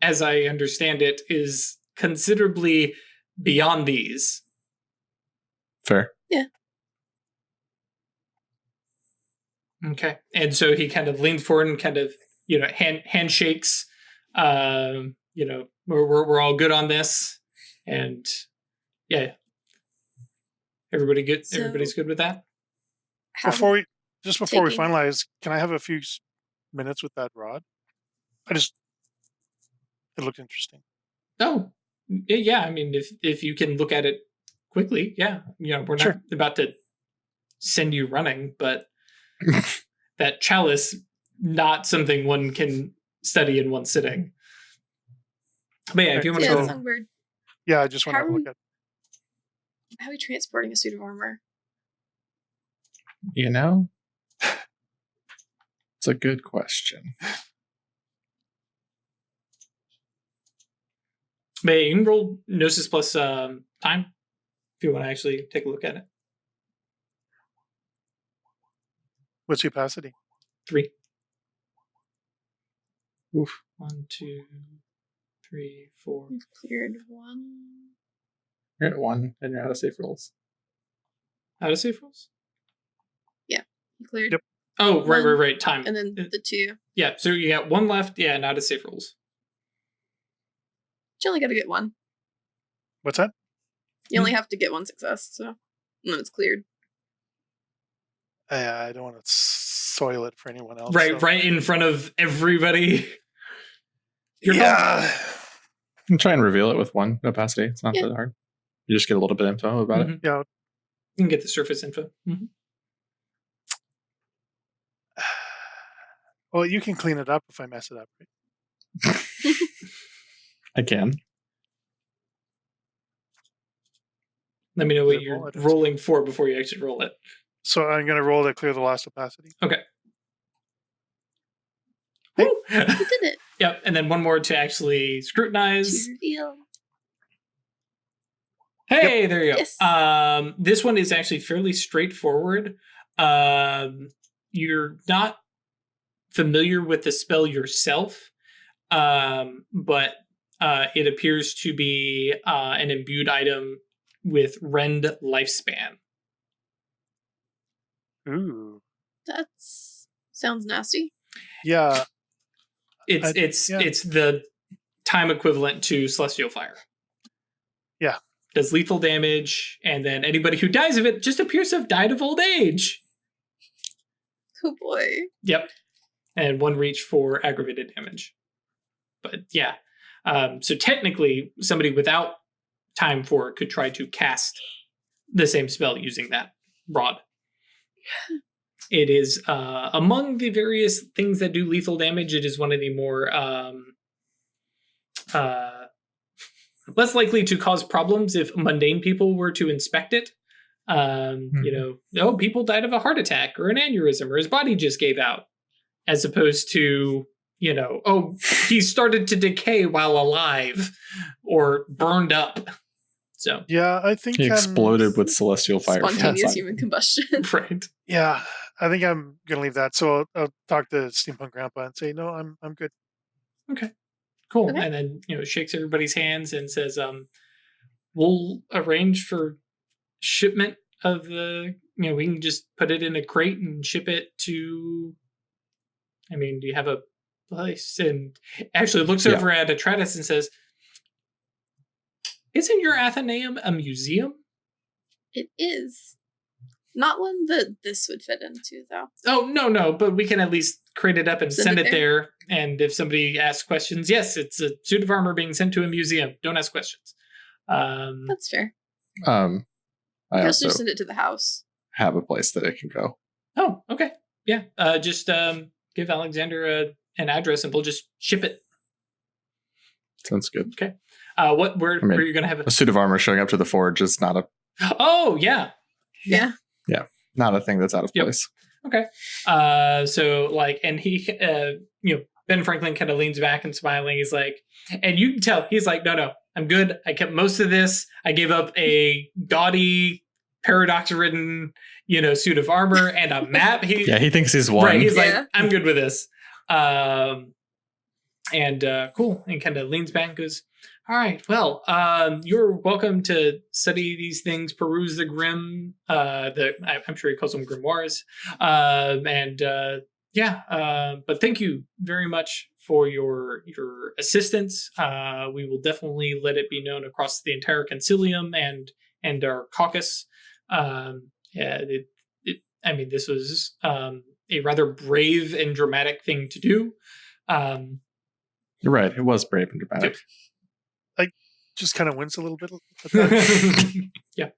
as I understand it, is considerably beyond these. Fair. Okay. And so he kind of leans forward and kind of, handshakes. We're all good on this. And yeah. Everybody good? So- Everybody's good with that? Before we taking- finalize, can I have a few minutes with that rod? It looked interesting. Oh, yeah. I mean, if you can look at it quickly, yeah. We're Sure. not about to send you running, but that chalice, not something one can study in one sitting. But yeah, if you want to Yeah, go, Songbird. Yeah, I just want to How have a are look we- at. How are we transporting a suit of armor? It's a good question. but yeah, you can roll Gnosis plus time if you want to actually take a look at it. What's the opacity? 3. Oof. 1, 2, 3, 4. We've cleared 1. You're at 1, and you're out of safe rolls. Out of safe rolls? You cleared. Yep. Oh, right. 1, Time. And then the 2. Yeah, so you got 1 left. Yeah, and out of safe rolls. You only got to get 1. What's that? You only have to get 1 success, so. And then it's cleared. I don't want to soil it for anyone else. Right, so- right in front of everybody. Your Yeah. You can try and reveal it with 1 opacity. It's not Yeah. that hard. You just get a little bit of info about it. Mhm. Yeah. You can get the surface info. Mhm. Well, you can clean it up if I mess it up, right? I can. Let me know what Good you're roll, I don't see. rolling for before you actually roll it. So I'm going to roll to clear the last opacity. Okay. Hey. Woo! You did it. Yep, and then 1 more to actually scrutinize. To reveal. Hey, there you go. Yes. This one is actually fairly straightforward. You're not familiar with the spell yourself, but it appears to be an imbued item with rend lifespan. Ooh. That's sounds nasty. Yeah. It's yeah. it's the time equivalent to celestial fire. Yeah. Does lethal damage, and then anybody who dies of it just appears to have died of old age. Oh boy. Yep. And 1 reach for aggravated damage. But yeah. So technically, somebody without time for it could try to cast the same spell using that rod. It is among the various things that do lethal damage, it is one of the more less likely to cause problems if mundane people were to inspect it. You know, people died of a heart attack or an aneurysm or his body just gave out, as opposed to, you know, oh, he started to decay while alive or burned up. So, Yeah, I think He exploded with celestial fire. from Spontaneous outside. human combustion. right. Yeah, I think I'm gonna leave that. So I'll talk to Steampunk Grandpa and say, no, I'm good. Cool. Okay. And then, you know, shakes everybody's hands and says, we'll arrange for shipment of the, you know, we can just put it in a crate and ship it to, I mean, do you have a place? And actually looks Yeah. over at Atratus and says, isn't your Athenaeum a museum? It is. Not one that this would fit into, though. Oh, no, but we can at least crate it up and Send send it it there. And if somebody asks questions, yes, it's a suit of armor being sent to a museum. Don't ask questions. That's fair. I You also just send it to the house. have a place that it can go. Oh, okay. Yeah. Just give Alexander an address and we'll just ship it. Sounds good. Where are you going to have A it? suit of armor showing up to the forge is not a Oh, yeah. Yeah. thing that's out of Yep. place. Okay. So like, and he, you know, Ben Franklin kind of leans back and smiling. He's like, and you can tell he's like, no, I'm good. I kept most of this. I gave up a gaudy, paradox-ridden, you know, suit of armor and a map. He He thinks he's won. Right. He's Yeah. like, I'm good with this. And cool. And kind of leans back and goes, all right, well, you're welcome to study these things, peruse the grim, I'm sure he calls them grimoires. But thank you very much for your assistance. We will definitely let it be known across the entire concilium and our caucus. I mean, this was a rather brave and dramatic thing to do. You're right. It was brave and dramatic. Just kind of wince a little bit. At that. Yeah.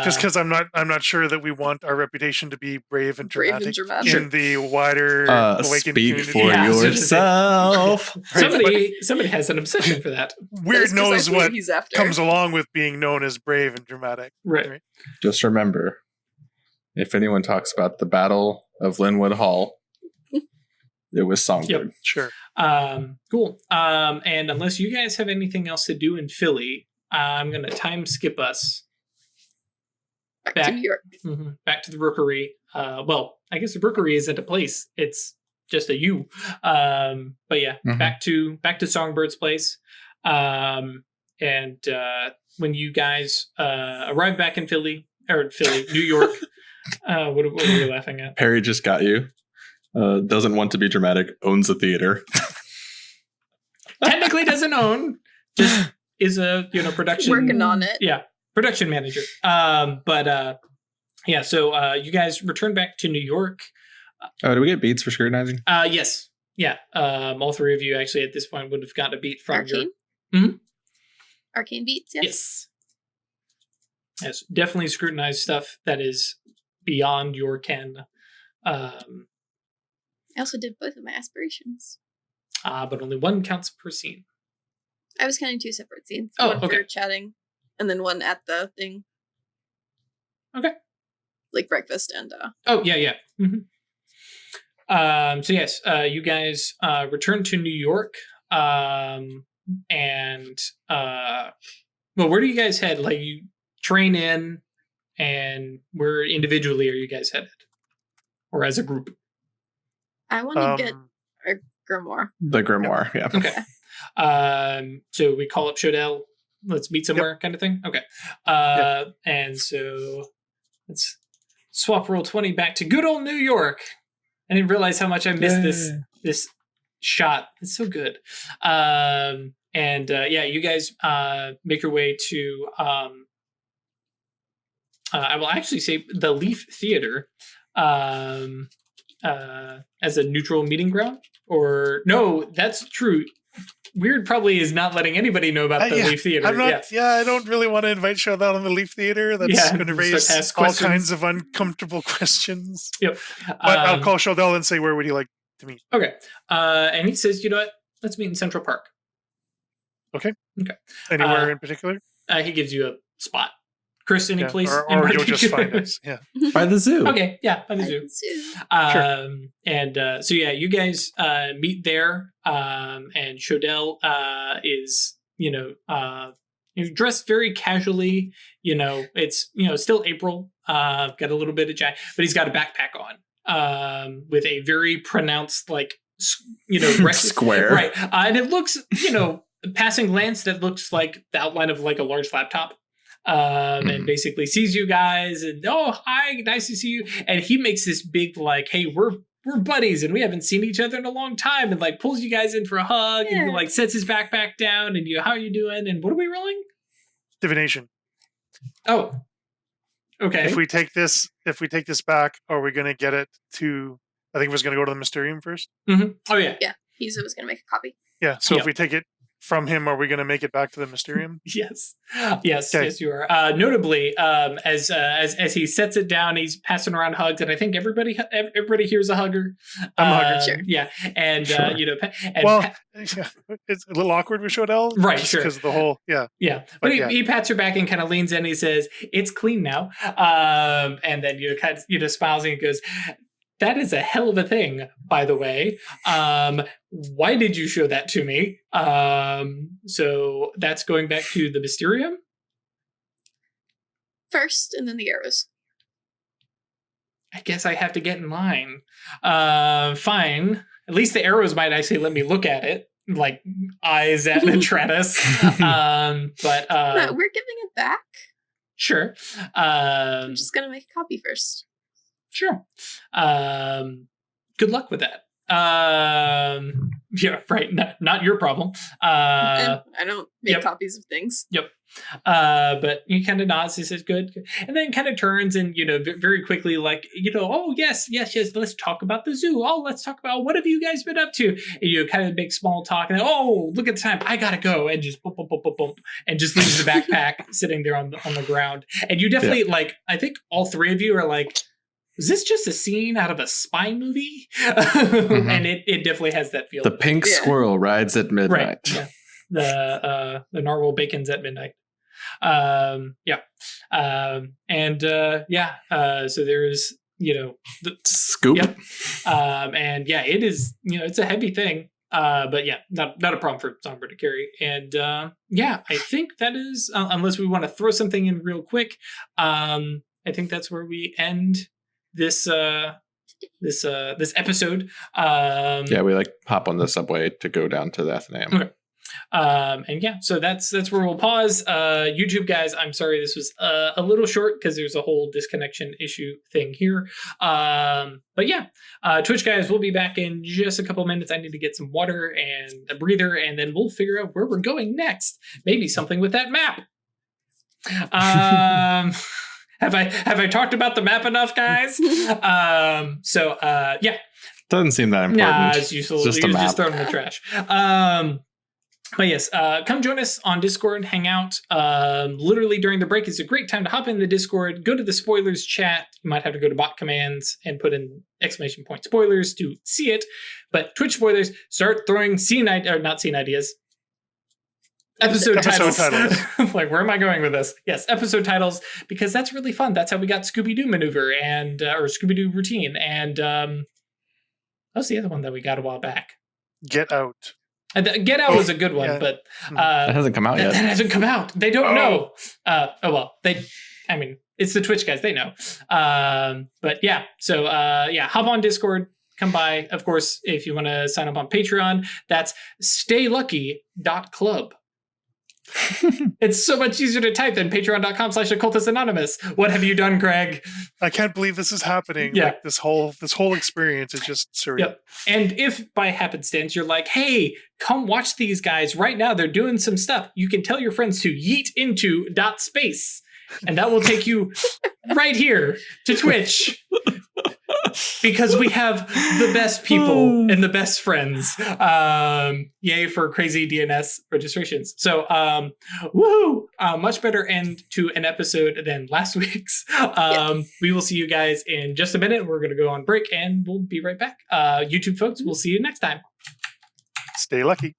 Just because I'm not sure that we want our reputation to be brave and Brave dramatic, and dramatic. in the wider awakened Speak community. for Yeah, I was gonna say- yourself. somebody has an obsession for that. Weird That's knows precisely what he's after. comes along with being known as brave and dramatic. Right. Just remember, if anyone talks about the Battle of Lynnewood Hall, it was Songbird. Yep. Sure. Cool. And unless you guys have anything else to do in Philly, I'm going to time skip us Back to New York. back to the Rookery. Well, I guess the Rookery isn't a place. It's just a you. But yeah, back to Songbird's place. And when you guys arrive back in Philly, New York, what are you laughing at? Perry just got you. Doesn't want to be dramatic. Owns a theater. Technically doesn't own, just is a production Working on it. Yeah, production manager. So you guys return back to New York. Oh, do we get beats for scrutinizing? Yes. Yeah. All three of you actually at this point would have gotten a beat from Arcane? your Arcane beats, yes. Yes, definitely scrutinize stuff that is beyond your ken. I also did both of my aspirations. But only one counts per scene. I was counting 2 separate scenes. Oh, one okay. for chatting, and then one at the thing. Okay. Like breakfast and Oh, yeah. So yes, you guys return to New York. Where do you guys head? Like, you train in, and where individually are you guys headed? Or as a group? I want to get a grimoire. The grimoire, yeah. Okay. So we call up Shodell. Let's meet somewhere, kind of thing. Okay. And so let's swap roll 20 back to good old New York. I didn't realize how much I missed this shot. It's so good. You guys make your way to I will actually say the Leaf Theater as a neutral meeting ground. Or no, that's true. Wyrd probably is not letting anybody know about the Leaf Theater. I'm not. I don't really want to invite Shodell on the Leaf Theater. That's going to raise all kinds of uncomfortable questions. Yep. But I'll call Shodell and say, where would you like to meet? Okay. And he says, you know what? Let's meet in Central Park. Okay. Okay. Anywhere in particular? He gives you a spot. Chris, any place? Or you'll just find us. Yeah. By the zoo. Okay. Yeah, by the zoo. Sure. You guys meet there. And Shodell is, dressed very casually. It's, still April. Got a little bit of but he's got a backpack on with a very pronounced, square. Right. And it looks, passing glance, that looks like the outline of like a large laptop. And basically sees you guys and, oh, hi, nice to see you. And he makes this big, like, hey, we're buddies and we haven't seen each other in a long time, and like pulls you guys in for a hug and like sets his backpack down and how are you doing? And what are we rolling? Divination. Oh, okay. If we take this back, are we going to get it to, I think it was going to go to the Mysterium first. Mm-hmm. Oh yeah. Yeah. He was going to make a copy. Yeah. So if we take it from him, are we going to make it back to the Mysterium? Yes, yes, you are. Notably, as he sets it down, he's passing around hugs, and I think everybody hears a hugger. I'm a hugger, sure. Yeah, and sure. It's a little awkward with Shodell, right? Sure, because the whole, But he pats her back and kind of leans in. And he says, "It's clean now," and then kind of smiles and goes, "That is a hell of a thing, by the way. Why did you show that to me?" So that's going back to the Mysterium first, and then the arrows. I guess I have to get in line. Fine. At least the arrows might actually let me look at it, like eyes at Atratus. But no, we're giving it back. Sure. I'm just gonna make a copy first. Sure. Good luck with that. Yeah, right. Not your problem. I don't make copies of things. Yep. But he kind of nods. He says, "Good," and then kind of turns and very quickly, like "Oh yes. Let's talk about the zoo. Oh, let's talk about what have you guys been up to." And kind of make small talk, and then, "Oh, look at the time. I gotta go," and just boom, and just leaves the backpack sitting there on the ground. And you definitely I think all three of you are like, is this just a scene out of a spy movie? And it definitely has that feel. The pink squirrel rides at midnight. Right. Yeah. The narwhal bacons at midnight. So there's the scoop. Yep. And it is it's a heavy thing. But not a problem for Songbird to carry. And I think that is unless we want to throw something in real quick. I think that's where we end this this episode. Yeah, we like hop on the subway to go down to the Athenaeum. Okay. And yeah, so that's where we'll pause. YouTube guys, I'm sorry this was a little short because there's a whole disconnection issue thing here. But yeah, Twitch guys, we'll be back in just a couple minutes. I need to get some water and a breather, and then we'll figure out where we're going next. Maybe something with that map. Have I talked about the map enough, guys? Yeah. Doesn't seem that important. Nah, it's useful. It's just a map. Just throw it in the trash. But yes, come join us on Discord, hang out. Literally during the break is a great time to hop in the Discord, go to the spoilers chat. You might have to go to bot commands and put in exclamation point spoilers to see it. But Twitch spoilers, start throwing episode titles. Like, where am I going with this? Yes, episode titles, because that's really fun. That's how we got Scooby-Doo Maneuver and or Scooby-Doo Routine. And what's the other one that we got a while back? Get Out. Get Out was a good one, yeah. But That hasn't come out yet. That hasn't come out. They don't know. It's the Twitch guys. They know. But yeah, so hop on Discord. Come by. Of course, if you want to sign up on Patreon, that's staylucky.club. It's so much easier to type than patreon.com/occultistanonymous. What have you done, Greg? I can't believe this is happening. Yeah. Like, this whole experience is just surreal. Yep. And if by happenstance you're like, hey, come watch these guys right now, they're doing some stuff, you can tell your friends to yeet into .space, and that will take you right here to Twitch. Because we have the best people and the best friends. Yay for crazy DNS registrations. So, woohoo! Much better end to an episode than last week's. Yes. We will see you guys in just a minute. We're going to go on break and we'll be right back. YouTube folks, we'll see you next time. Stay lucky.